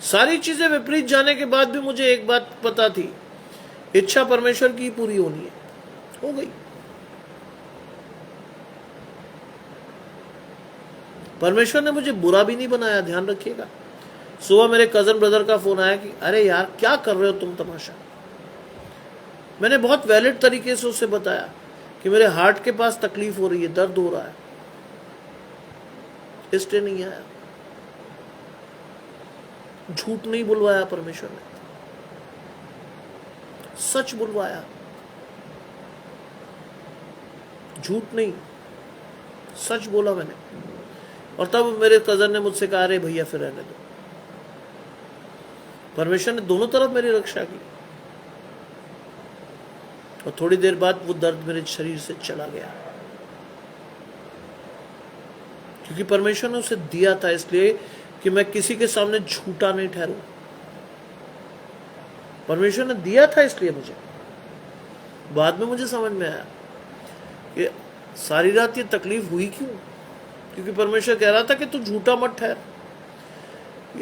सारी चीजें विपरीत जाने के बाद भी मुझे एक बात पता थी, इच्छा परमेश्वर की पूरी होनी है। हो गई। परमेश्वर ने मुझे बुरा भी नहीं बनाया, ध्यान रखिएगा। सुबह मेरे कजन ब्रदर का फोन आया कि अरे यार क्या कर रहे हो तुम तमाशा। मैंने बहुत वैलिड तरीके से उसे बताया कि मेरे हार्ट के पास तकलीफ हो रही है, दर्द हो रहा है, इसलिए नहीं आया। झूठ नहीं बुलवाया परमेश्वर ने, सच बुलवाया। झूठ नहीं, सच बोला मैंने। और तब मेरे कजन ने मुझसे कहा, अरे भैया फिर रहने दो। परमेश्वर ने दोनों तरफ मेरी रक्षा की। और थोड़ी देर बाद वो दर्द मेरे शरीर से चला गया, क्योंकि परमेश्वर ने उसे दिया था इसलिए कि मैं किसी के सामने झूठा नहीं ठहरूं। परमेश्वर ने दिया था इसलिए मुझे। बाद में मुझे समझ में आया कि सारी रात ये तकलीफ हुई क्यों, क्योंकि परमेश्वर कह रहा था कि तू झूठा मत ठहर,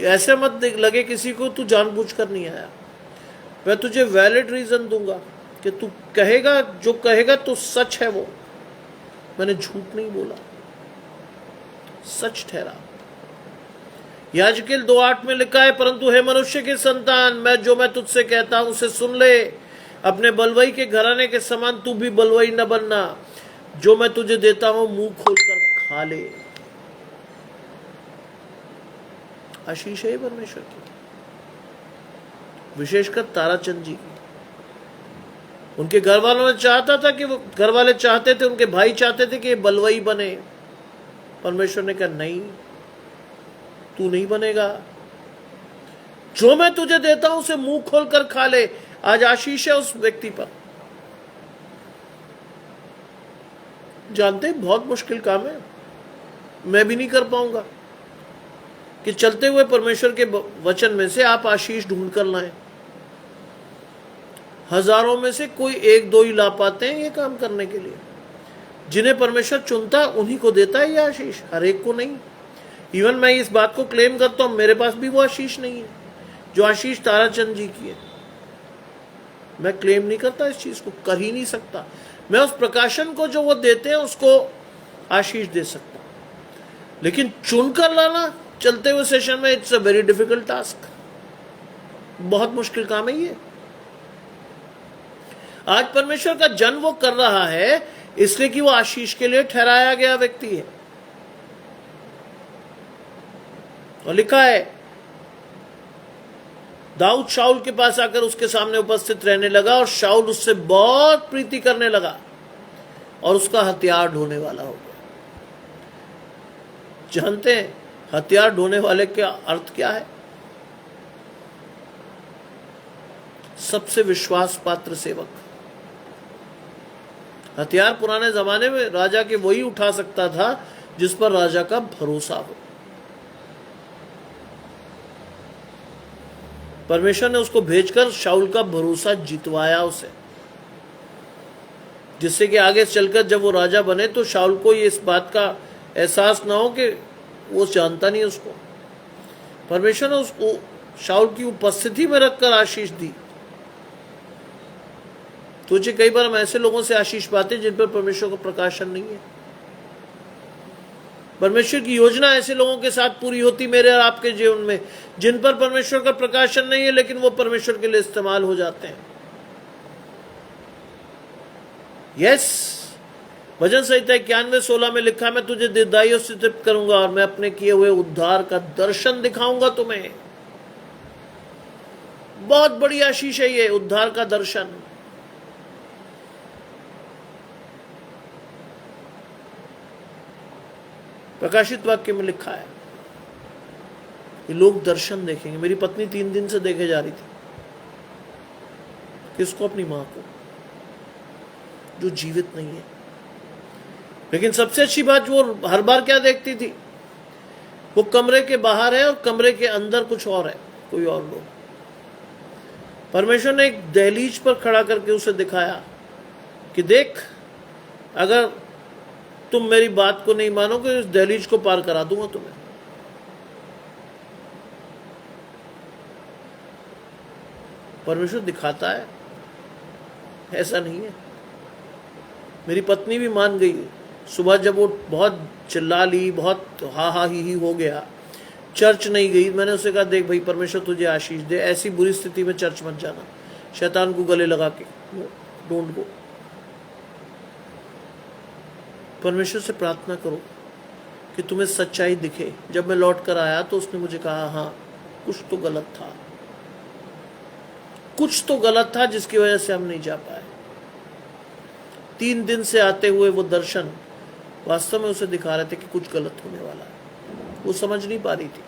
ऐसे मत लगे किसी को तू जानबूझकर नहीं आया। मैं तुझे वैलिड रीजन दूंगा कि तू कहेगा, जो कहेगा तो सच है वो। मैंने झूठ नहीं बोला, सच ठहरा। याजकेल 2:8 में लिखा है, परंतु हे मनुष्य के संतान, मैं तुझसे कहता हूं उसे सुन ले। अपने बलवई के घराने के समान तू भी बलवई न बनना। जो मैं तुझे देता हूं मुंह खोलकर खा ले। आशीष है परमेश्वर की, विशेषकर ताराचंद जी की। उनके घर वालों ने चाहता था कि वो, घर वाले चाहते थे, उनके भाई चाहते थे कि ये बलवई बने। परमेश्वर ने कहा, नहीं, तू नहीं बनेगा। जो मैं तुझे देता हूं उसे मुंह खोलकर खा ले। आज आशीष है उस व्यक्ति पर। जानते हैं बहुत मुश्किल काम है, मैं भी नहीं कर पाऊंगा कि चलते हुए परमेश्वर के वचन में से आप आशीष ढूंढ कर लाएं। हजारों में से कोई एक दो ही ला पाते हैं ये काम करने के लिए। जिन्हें परमेश्वर चुनता है उन्हीं को देता है ये आशीष, हर एक को नहीं। इवन मैं इस बात को क्लेम करता हूं, मेरे पास भी वो आशीष नहीं है जो आशीष ताराचंद जी की है। मैं क्लेम नहीं करता इस चीज को, कर ही नहीं सकता। मैं उस प्रकाशन को जो वो देते हैं उसको आशीष दे सकता, लेकिन चुनकर लाना चलते हुए सेशन में, it's a very difficult task. बहुत मुश्किल काम है ये। आज परमेश्वर का जन वो कर रहा है इसलिए कि वो आशीष के लिए ठहराया गया व्यक्ति है। और लिखा है दाऊद शाऊल के पास आकर उसके सामने उपस्थित रहने लगा और शाऊल उससे बहुत प्रीति करने लगा और उसका हथियार ढोने वाला हो गया। जानते हैं हथियार ढोने वाले का अर्थ क्या है? सबसे विश्वास पात्र सेवक। हथियार पुराने जमाने में राजा के वही उठा सकता था जिस पर राजा का भरोसा हो। परमेश्वर ने उसको भेजकर शाऊल का भरोसा जितवाया उसे, जिससे कि आगे चलकर जब वो राजा बने तो शाऊल को ये इस बात का एहसास ना हो कि वो जानता नहीं उसको। परमेश्वर ने उसको शाऊल की उपस्थिति में रखकर आशीष दी। तुझे कई बार हम ऐसे लोगों से आशीष पाते जिन पर परमेश्वर का प्रकाशन नहीं है। परमेश्वर की योजना ऐसे लोगों के साथ पूरी होती मेरे और आपके जीवन में जिन पर परमेश्वर का प्रकाशन नहीं है, लेकिन वो परमेश्वर के लिए इस्तेमाल हो जाते हैं। यस, भजन संहिता 91:16 में लिखा, मैं तुझे दीर्घायु से तृप्त करूंगा और मैं अपने किए हुए उद्धार का दर्शन दिखाऊंगा तुम्हें। बहुत बड़ी आशीष है ये उद्धार का दर्शन। प्रकाशित वाक्य में लिखा है कि लोग दर्शन देखेंगे। मेरी पत्नी 3 दिन से देखे जा रही थी। किसको? अपनी मां को, जो जीवित नहीं है। लेकिन सबसे अच्छी बात, वो हर बार क्या देखती थी? वो कमरे के बाहर है और कमरे के अंदर कुछ और है, कोई और लोग। परमेश्वर ने एक दहलीज पर खड़ा करके उसे दिखाया कि देख, अगर तुम मेरी बात को नहीं मानोगे इस दहलीज को पार करा दूंगा तुम्हें। परमेश्वर दिखाता है, ऐसा नहीं है। मेरी पत्नी भी मान गई। सुबह जब वो बहुत चिल्ला ली, बहुत हा हा ही हो गया, चर्च नहीं गई। मैंने उसे कहा, देख भाई, परमेश्वर तुझे आशीष दे, ऐसी बुरी स्थिति में चर्च मत जाना, शैतान को गले लगा के ढूंढ को। परमेश्वर से प्रार्थना करो कि तुम्हें सच्चाई दिखे। जब मैं लौट कर आया तो उसने मुझे कहा, हाँ कुछ तो गलत था, कुछ तो गलत था जिसकी वजह से हम नहीं जा पाए। 3 दिन से आते हुए वो दर्शन वास्तव में उसे दिखा रहे थे कि कुछ गलत होने वाला है। वो समझ नहीं पा रही थी,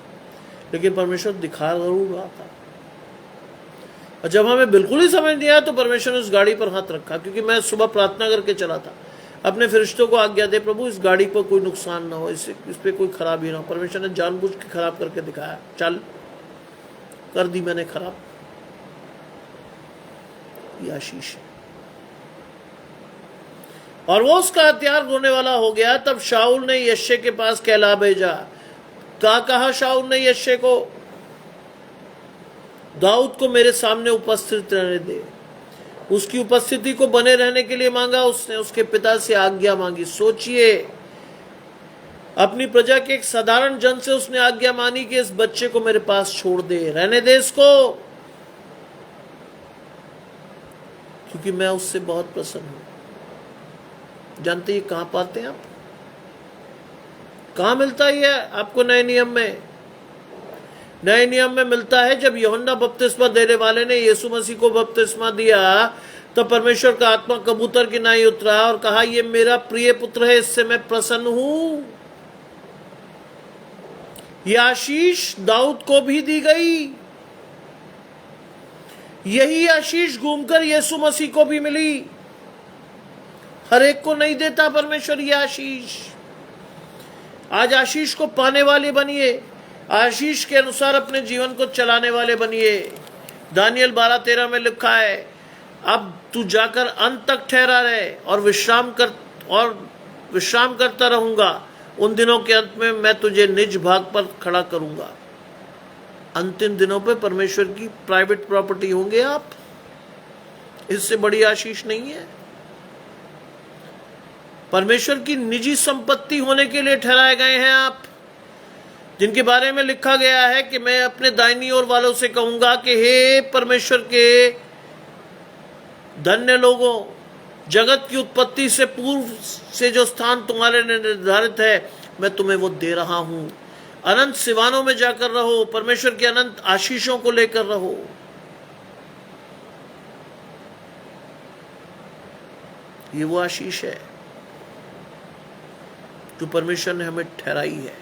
लेकिन परमेश्वर दिखा जरूर रहा था। और जब हमें बिल्कुल ही समझ नहीं आया तो परमेश्वर ने उस गाड़ी पर हाथ रखा, क्योंकि मैं सुबह प्रार्थना करके चला था, अपने फरिश्तों को आज्ञा दे, प्रभु इस गाड़ी पर कोई नुकसान ना हो, इस पे कोई खराबी ना हो। परमेश्वर ने जानबूझ के खराब करके दिखाया, चल कर दी मैंने खराब। ये आशीष है। और वो उसका हथियार ढोने वाला हो गया। तब शाऊल ने यश्शे के पास कहला भेजा। कहा शाऊल ने यश्शे को, दाऊद को मेरे सामने उपस्थित रहने दे। उसकी उपस्थिति को बने रहने के लिए मांगा उसने, उसके पिता से आज्ञा मांगी। सोचिए, अपनी प्रजा के एक साधारण जन से उसने आज्ञा मानी कि इस बच्चे को मेरे पास छोड़ दे, रहने दे इसको, क्योंकि मैं उससे बहुत प्रसन्न हूं। जानते हैं कहां पाते हैं आप? कहां मिलता है आपको? नए नियम में। नए नियम में मिलता है जब यूहन्ना बपतिस्मा देने वाले ने यीशु मसीह को बपतिस्मा दिया, तो परमेश्वर का आत्मा कबूतर की नाई उतरा और कहा, ये मेरा प्रिय पुत्र है, इससे मैं प्रसन्न हूं। यह आशीष दाऊद को भी दी गई। यही आशीष घूमकर यीशु मसीह को भी मिली। हर एक को नहीं देता परमेश्वर ये आशीष। आज आशीष को पाने वाले बनिए, आशीष के अनुसार अपने जीवन को चलाने वाले बनिए। दानियल 12:13 में लिखा है, अब तू जाकर अंत तक ठहरा रहे और विश्राम करता रहूंगा। उन दिनों के अंत में मैं तुझे निज भाग पर खड़ा करूंगा। अंतिम दिनों पे परमेश्वर की प्राइवेट प्रॉपर्टी होंगे आप। इससे बड़ी आशीष नहीं है। परमेश्वर की निजी संपत्ति होने के लिए ठहराए गए हैं आप, जिनके बारे में लिखा गया है कि मैं अपने दाहिनी ओर वालों से कहूंगा कि हे परमेश्वर के धन्य लोगों, जगत की उत्पत्ति से पूर्व से जो स्थान तुम्हारे निर्धारित है, मैं तुम्हें वो दे रहा हूं। अनंत सिवानों में जाकर रहो, परमेश्वर के अनंत आशीषों को लेकर रहो। ये वो आशीष है जो परमेश्वर ने हमें ठहराई है।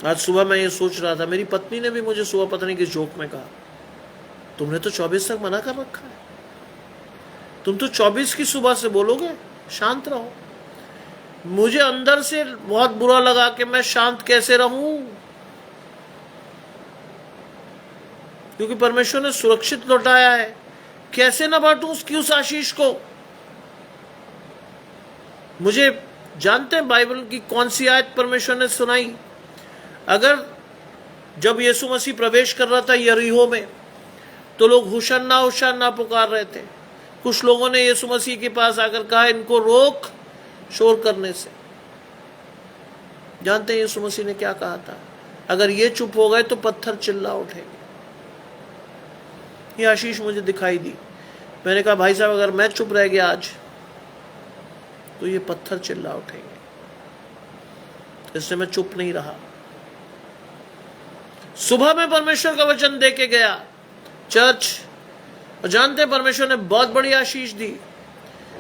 आज सुबह मैं ये सोच रहा था, मेरी पत्नी ने भी मुझे सुबह पता नहीं किस जोक में कहा, तुमने तो 24 तक मना कर रखा है, तुम तो 24 की सुबह से बोलोगे शांत रहो। मुझे अंदर से बहुत बुरा लगा कि मैं शांत कैसे रहूं, क्योंकि परमेश्वर ने सुरक्षित लौटाया है। कैसे ना बांटूं उसकी उस आशीष को। मुझे जानते हैं बाइबल की कौन सी आयत परमेश्वर ने सुनाई? अगर जब यीशु मसीह प्रवेश कर रहा था यरीहो में, तो लोग होशाना होशाना पुकार रहे थे। कुछ लोगों ने यीशु मसीह के पास आकर कहा, इनको रोक शोर करने से। जानते हैं यीशु मसीह ने क्या कहा था? अगर ये चुप हो गए तो पत्थर चिल्ला उठेंगे। ये आशीष मुझे दिखाई दी। मैंने कहा, भाई साहब अगर मैं चुप रह गया आज तो ये पत्थर चिल्ला उठेंगे। इससे मैं चुप नहीं रहा। सुबह में परमेश्वर का वचन दे के गया चर्च, और जानते हैं परमेश्वर ने बहुत बड़ी आशीष दी।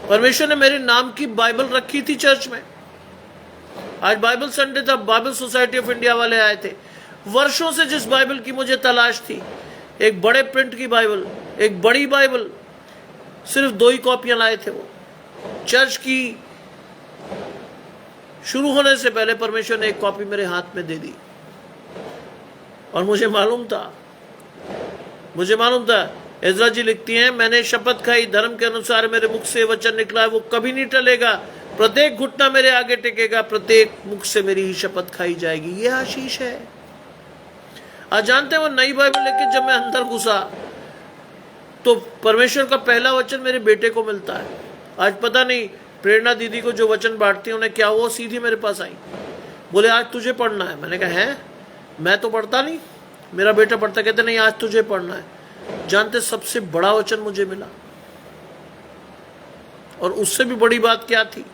परमेश्वर ने मेरे नाम की बाइबल रखी थी चर्च में। आज बाइबल संडे था, बाइबल सोसाइटी ऑफ इंडिया वाले आए थे। वर्षों से जिस बाइबल की मुझे तलाश थी, एक बड़े प्रिंट की बाइबल, एक बड़ी बाइबल, सिर्फ 2 ही कॉपियां लाए थे वो। चर्च की शुरू होने से पहले परमेश्वर ने एक कॉपी मेरे हाथ में दे दी। और मुझे मालूम था, इज़रा जी लिखती हैं, मैंने शपथ खाई, धर्म के अनुसार मेरे मुख से वचन निकला है वो कभी नहीं टलेगा, प्रत्येक घुटना मेरे आगे टेकेगा, प्रत्येक मुख से मेरी ही शपथ खाई जाएगी। ये आशीष है। आज जानते हैं वो नई बाइबल लेके जब मैं अंदर घुसा तो परमेश्वर का पहला वचन मेरे बेटे को मिलता है। आज पता नहीं प्रेरणा दीदी को जो वचन बांटती है उन्हें क्या हुआ, सीधी मेरे पास आई, बोले आज तुझे पढ़ना है। मैंने कहा है, मैं तो पढ़ता नहीं, मेरा बेटा पढ़ता। कहते नहीं आज तुझे पढ़ना है। जानते सबसे बड़ा वचन मुझे मिला, और उससे भी बड़ी बात क्या थी,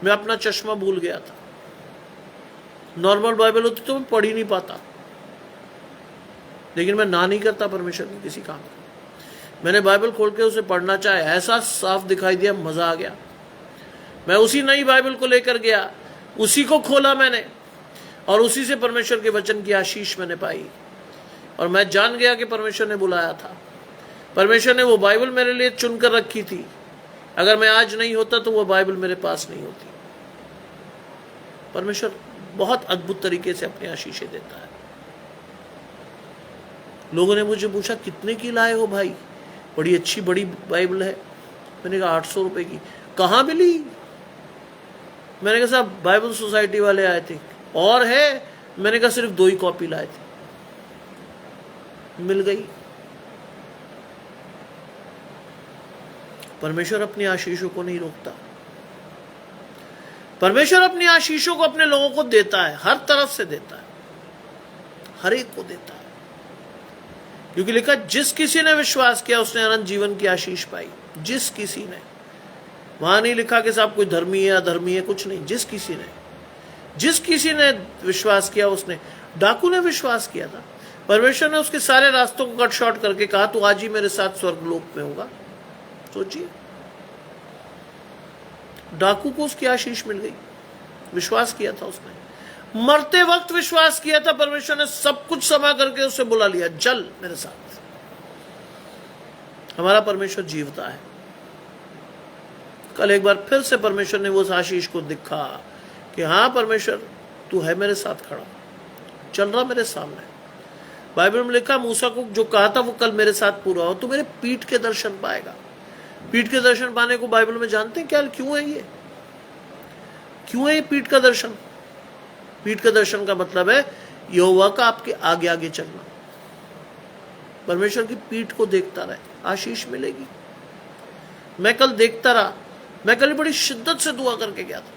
मैं अपना चश्मा भूल गया था। नॉर्मल बाइबल होती तो मैं पढ़ ही नहीं पाता, लेकिन मैं ना नहीं करता परमेश्वर के किसी काम को। मैंने बाइबल खोल के उसे पढ़ना चाहे, ऐसा साफ दिखाई दिया, मजा आ गया। मैं उसी नई बाइबल को लेकर गया, उसी को खोला मैंने, और उसी से परमेश्वर के वचन की आशीष मैंने पाई। और मैं जान गया कि परमेश्वर ने बुलाया था। परमेश्वर ने वो बाइबल मेरे लिए चुनकर रखी थी। अगर मैं आज नहीं होता तो वो बाइबल मेरे पास नहीं होती। परमेश्वर बहुत अद्भुत तरीके से अपनी आशीषें देता है। लोगों ने मुझे पूछा कितने की लाए हो भाई, बड़ी अच्छी बड़ी बाइबल है। मैंने कहा 800 रुपए की। कहाँ मिली? मैंने कहा साहब बाइबल सोसाइटी वाले आए थे। और है? मैंने कहा सिर्फ 2 ही कॉपी लाए थे। मिल गई। परमेश्वर अपनी आशीषों को नहीं रोकता। परमेश्वर अपनी आशीषों को अपने लोगों को देता है, हर तरफ से देता है, हर एक को देता है। क्योंकि लिखा जिस किसी ने विश्वास किया उसने अनंत जीवन की आशीष पाई। जिस किसी ने, वहां नहीं लिखा कि साहब कोई धर्मी है अधर्मी है, कुछ नहीं। जिस किसी ने विश्वास किया उसने। डाकू ने विश्वास किया था, परमेश्वर ने उसके सारे रास्तों को कट शॉर्ट करके कहा तू आज ही मेरे साथ स्वर्गलोक में होगा। सोचिए, डाकू को उसकी आशीष मिल गई, विश्वास किया था उसने। मरते वक्त विश्वास किया था, परमेश्वर ने सब कुछ समा करके उसे बुला लिया, चल मेरे साथ। हमारा परमेश्वर जीवता है। कल एक बार फिर से परमेश्वर ने वो आशीष को दिखा कि हाँ परमेश्वर तू है मेरे साथ खड़ा, चल रहा मेरे सामने। बाइबल में लिखा मूसा को जो कहा था वो कल मेरे साथ पूरा हो, तू मेरे पीठ के दर्शन पाएगा। पीठ के दर्शन पाने को बाइबल में जानते हैं क्या क्यों है? ये क्यों है ये पीठ का दर्शन? पीठ का दर्शन का मतलब है यहोवा का आपके आगे आगे चलना। परमेश्वर की पीठ को देखता रहे, आशीष मिलेगी। मैं कल देखता रहा, मैं कल बड़ी शिद्दत से दुआ करके गया था।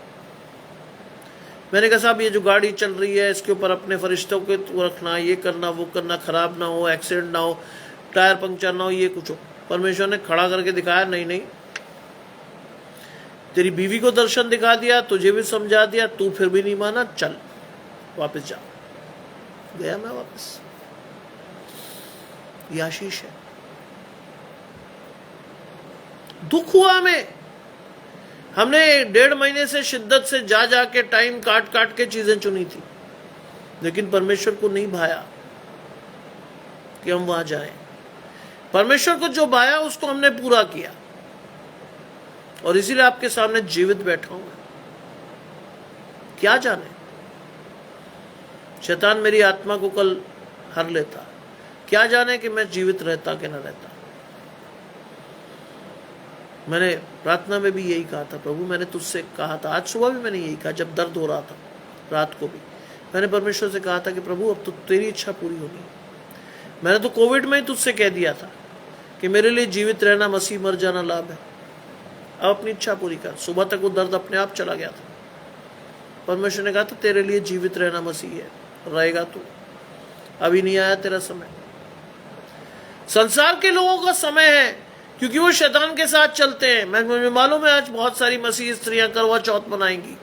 मैंने कहा साहब ये जो गाड़ी चल रही है इसके ऊपर अपने फरिश्तों को रखना, ये करना वो करना, खराब ना हो, एक्सीडेंट ना हो, टायर पंक्चर ना हो, ये कुछ हो। परमेश्वर ने खड़ा करके दिखाया, नहीं नहीं, तेरी बीवी को दर्शन दिखा दिया, तुझे भी समझा दिया, तू फिर भी नहीं माना, चल वापस जा। गया मैं वापस। ये आशीष है। दुख हुआ हमें, हमने 1.5 महीने से शिद्दत से जा जाके टाइम काट काट के चीजें चुनी थी, लेकिन परमेश्वर को नहीं भाया कि हम वहां जाएं। परमेश्वर को जो भाया उसको हमने पूरा किया, और इसीलिए आपके सामने जीवित बैठा हूं। क्या जाने शैतान मेरी आत्मा को कल हर लेता, क्या जाने कि मैं जीवित रहता कि न रहता। मैंने प्रार्थना में भी यही कहा था, प्रभु मैंने तुझसे कहा था, आज सुबह भी मैंने यही कहा, जब दर्द हो रहा था रात को भी मैंने परमेश्वर से कहा था कि प्रभु अब तो तेरी इच्छा पूरी होनी। मैंने तो कोविड में ही तुझसे कह दिया था कि मेरे लिए जीवित रहना मसीह, मर जाना लाभ है। अब अपनी इच्छा पूरी कर। सुबह तक वो दर्द अपने आप चला गया था। परमेश्वर ने कहा था तेरे लिए जीवित रहना मसीह है, रहेगा तू, अभी नहीं आया तेरा समय। संसार के लोगों का समय है, क्योंकि वो शैतान के साथ चलते हैं। मुझे मालूम है आज बहुत सारी मसीह स्त्रियां करवा चौथ मनाएंगी।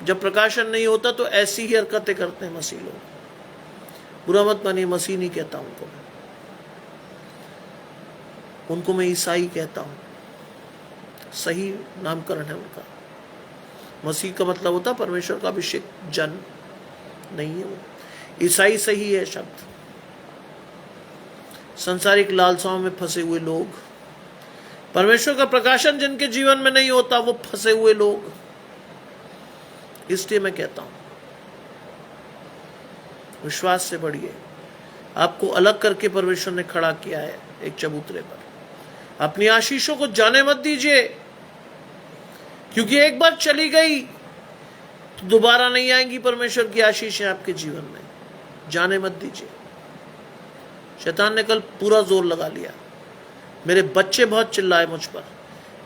जब प्रकाशन नहीं होता तो ऐसी ही हरकतें करते हैं मसीह लोग। बुरा मत मानिए, मसीह नहीं कहता उनको मैं ईसाई कहता हूं, सही नामकरण है उनका। मसीह का मतलब होता परमेश्वर का अभिषेक जन, नहीं है वो। ईसाई सही है शब्द। संसारिक लालसाओं में फंसे हुए लोग, परमेश्वर का प्रकाशन जिनके जीवन में नहीं होता, वो फंसे हुए लोग। इसलिए मैं कहता हूं विश्वास से बढ़िए। आपको अलग करके परमेश्वर ने खड़ा किया है एक चबूतरे पर। अपनी आशीषों को जाने मत दीजिए, क्योंकि एक बार चली गई तो दोबारा नहीं आएंगी परमेश्वर की आशीषें आपके जीवन में। जाने मत दीजिए। शैतान ने कल पूरा जोर लगा लिया। मेरे बच्चे बहुत चिल्लाए मुझ पर,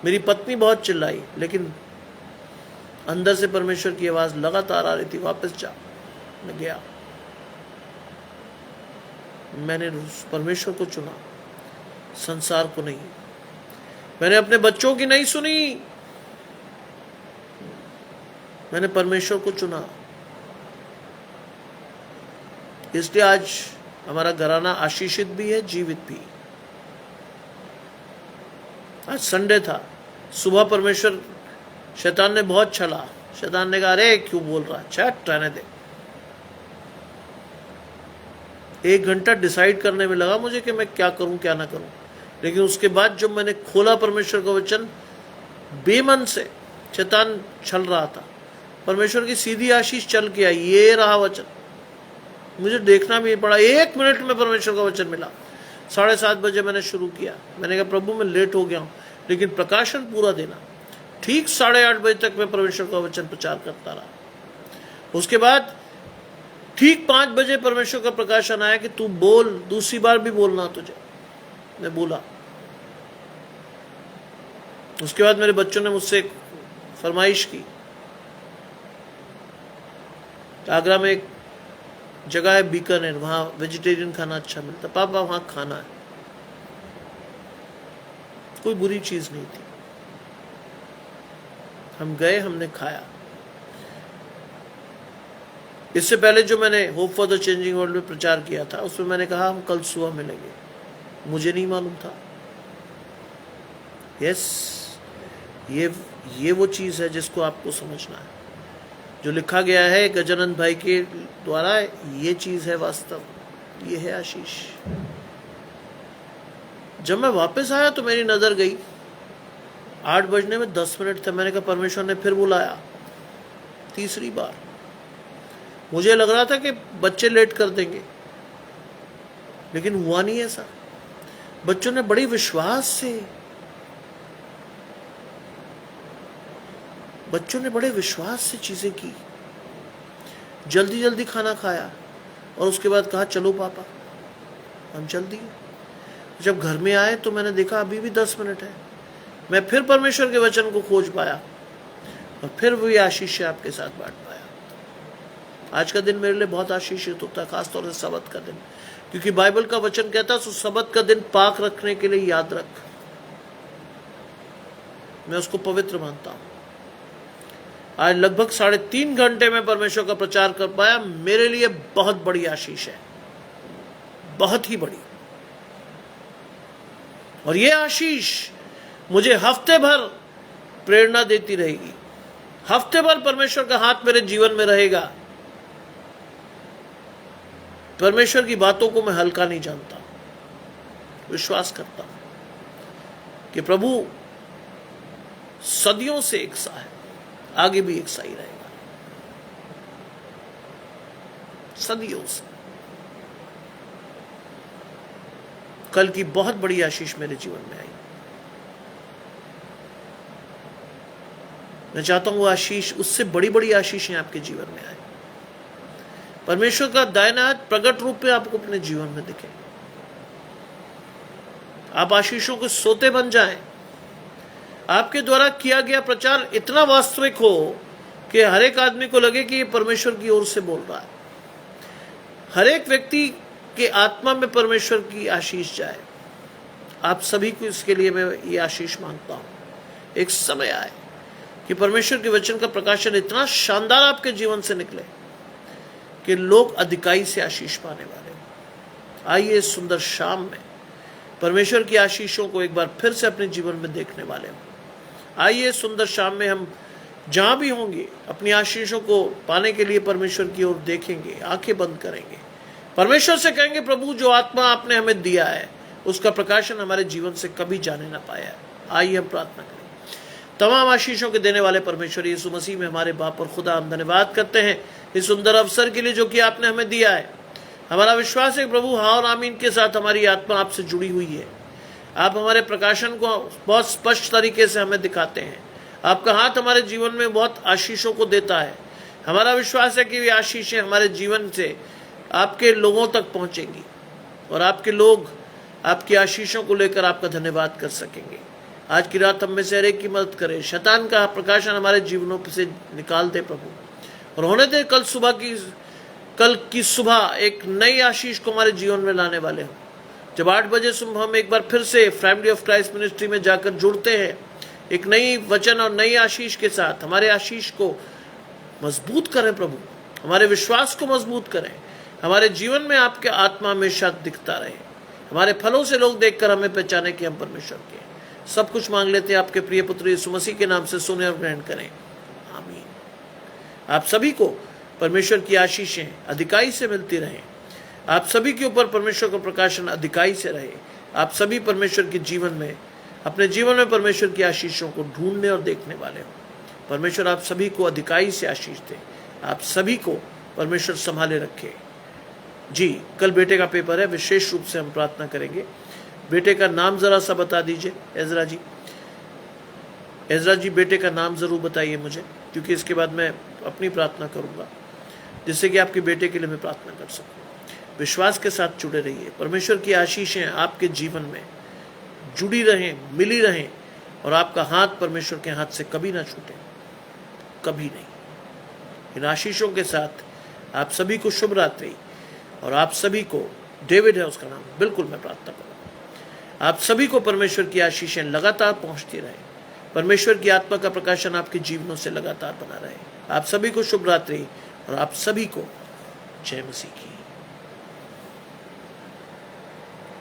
मेरी पत्नी बहुत चिल्लाई, लेकिन अंदर से परमेश्वर की आवाज लगातार आ रही थी, वापस जा। मैं गया। मैंने परमेश्वर को चुना, संसार को नहीं। मैंने अपने बच्चों की नहीं सुनी, मैंने परमेश्वर को चुना। इसलिए आज हमारा घराना आशीषित भी है, जीवित भी। आज संडे था, सुबह परमेश्वर, शैतान ने बहुत छला। शैतान ने कहा अरे क्यों बोल रहा, चट रहने दे। 1 घंटा डिसाइड करने में लगा मुझे कि मैं क्या करूं क्या ना करूं। लेकिन उसके बाद जब मैंने खोला परमेश्वर का वचन, बेमन से शैतान छल रहा था, परमेश्वर की सीधी आशीष चल के आई। ये रहा वचन, मुझे देखना भी पड़ा। 1 मिनट में परमेश्वर का वचन मिला। 7:30 बजे मैंने शुरू किया। मैंने कहा प्रभु मैं लेट हो गया हूं, लेकिन प्रकाशन पूरा देना। ठीक 8:30 बजे तक मैं परमेश्वर का वचन प्रचार करता रहा। उसके बाद ठीक 5 बजे परमेश्वर का प्रकाशन आया कि तू बोल, दूसरी बार भी बोलना तुझे। मैं बोला। उसके बाद मेरे बच्चों ने मुझसे एक फरमाइश की। आगरा में एक जगह है बीकानेर, वहां वेजिटेरियन खाना अच्छा मिलता। पापा वहां खाना है। कोई बुरी चीज नहीं थी। हम गए, हमने खाया। इससे पहले जो मैंने hope for the changing world में प्रचार किया था, उसमें मैंने कहा हम कल सुबह मिलेंगे। मुझे नहीं मालूम था। यस, ये वो चीज है जिसको आपको समझना है। जो लिखा गया है गजानंद भाई के द्वारा, ये चीज है वास्तव, ये है आशीष। जब मैं वापस आया तो मेरी नजर गई, 8 बजने में 10 मिनट थे। मैंने कहा परमेश्वर ने फिर बुलाया, तीसरी बार। मुझे लग रहा था कि बच्चे लेट कर देंगे, लेकिन हुआ नहीं ऐसा। बच्चों ने बड़ी विश्वास से, बच्चों ने बड़े विश्वास से चीजें की। जल्दी जल्दी खाना खाया और उसके बाद कहा चलो पापा हम चल दिए। जब घर में आए तो मैंने देखा अभी भी 10 मिनट है। मैं फिर परमेश्वर के वचन को खोज पाया और फिर वही आशीष आपके साथ बांट पाया। आज का दिन मेरे लिए बहुत आशीषित होता है, खासतौर से सबत का दिन, क्योंकि बाइबल का वचन कहता है सबत का दिन पाक रखने के लिए याद रख। मैं उसको पवित्र मानता हूं। आज लगभग 3.5 घंटे में परमेश्वर का प्रचार कर पाया, मेरे लिए बहुत बड़ी आशीष है, बहुत ही बड़ी। और ये आशीष मुझे हफ्ते भर प्रेरणा देती रहेगी। हफ्ते भर परमेश्वर का हाथ मेरे जीवन में रहेगा। परमेश्वर की बातों को मैं हल्का नहीं जानता, विश्वास करता हूं कि प्रभु सदियों से एक सा है, आगे भी एक सा ही रहेगा, सदियों से। कल की बहुत बड़ी आशीष मेरे जीवन में आई। मैं चाहता हूं वो आशीष, उससे बड़ी बड़ी आशीषें आपके जीवन में आए। परमेश्वर का दाहिना हाथ प्रकट रूप में आपको अपने जीवन में दिखे। आप आशीषों के सोते बन जाएं। आपके द्वारा किया गया प्रचार इतना वास्तविक हो कि हर एक आदमी को लगे कि ये परमेश्वर की ओर से बोल रहा है। हर एक व्यक्ति के आत्मा में परमेश्वर की आशीष जाए। आप सभी को इसके लिए मैं ये आशीष मांगता हूं। एक समय आए कि परमेश्वर के वचन का प्रकाशन इतना शानदार आपके जीवन से निकले कि लोग अधिकाई से आशीष पाने वाले हो। आइए इस सुंदर शाम में परमेश्वर की आशीषों को एक बार फिर से अपने जीवन में देखने वाले हो। आइए इस सुंदर शाम में हम जहां भी होंगे अपनी आशीषों को पाने के लिए परमेश्वर की ओर देखेंगे, आंखें बंद करेंगे, परमेश्वर से कहेंगे, प्रभु जो आत्मा आपने हमें दिया है उसका प्रकाशन हमारे जीवन से कभी जाने ना पाया है। आइए हम प्रार्थना करें। तमाम आशीषों के देने वाले परमेश्वर यीशु मसीह में हमारे बाप और खुदा, हम धन्यवाद करते हैं इस सुंदर अवसर के लिए जो कि आपने हमें दिया है। हमारा विश्वास है प्रभु, हाँ और आमीन के साथ हमारी आत्मा आपसे जुड़ी हुई है। आप हमारे प्रकाशन को बहुत स्पष्ट तरीके से हमें दिखाते हैं। आपका हाथ हमारे जीवन में बहुत आशीषों को देता है। हमारा विश्वास है कि ये आशीषें हमारे जीवन से आपके लोगों तक पहुंचेंगी और आपके लोग आपकी आशीषों को लेकर आपका धन्यवाद कर सकेंगे। आज की रात हम में से हर एक की मदद करें। शैतान का प्रकाशन हमारे जीवनों से निकाल दे प्रभु, और होने दे कल की सुबह एक नई आशीष को हमारे जीवन में लाने वाले हो। जब 8 बजे सुबह हम एक बार फिर से फैमिली ऑफ क्राइस्ट मिनिस्ट्री में जाकर जुड़ते हैं एक नई वचन और नई आशीष के साथ, हमारे आशीष को मजबूत करें प्रभु, हमारे विश्वास को मजबूत करें, हमारे जीवन में आपके आत्मा हमेशा दिखता रहे। हमारे फलों से लोग देखकर हमें पहचाने कि हम परमेश्वर के। सब कुछ मांग लेते हैं आपके प्रिय पुत्र यीशु मसीह के नाम से, सुने और ग्रहण करें, आमीन। आप सभी को परमेश्वर की आशीषें अधिकाई से मिलती रहें। आप सभी के ऊपर परमेश्वर का प्रकाशन अधिकाई से रहे। आप सभी परमेश्वर के जीवन में, अपने जीवन में परमेश्वर की आशीषों को ढूंढने और देखने वाले हो। परमेश्वर आप सभी को अधिकाई से आशीष दे। आप सभी को परमेश्वर संभाले रखे। जी, कल बेटे का पेपर है, विशेष रूप से हम प्रार्थना करेंगे। बेटे का नाम जरा सा बता दीजिए एजरा जी। एजरा जी, बेटे का नाम जरूर बताइए मुझे, क्योंकि इसके बाद मैं अपनी प्रार्थना करूंगा, जिससे कि आपके बेटे के लिए मैं प्रार्थना कर सकूं। विश्वास के साथ जुड़े रहिए। परमेश्वर की आशीषें आपके जीवन में जुड़ी रहें, मिली रहें, और आपका हाथ परमेश्वर के हाथ से कभी ना छूटे, कभी नहीं। इन आशीषों के साथ आप सभी को शुभ रात्रि, और आप सभी को, डेविड है उसका नाम, बिल्कुल मैं प्रार्थना करूंगा, आप सभी को परमेश्वर की आशीषें लगातार पहुंचती रहे। परमेश्वर की आत्मा का प्रकाशन आपके जीवनों से लगातार बना रहे। आप सभी को शुभ रात्रि, और आप सभी को जय मसीह की।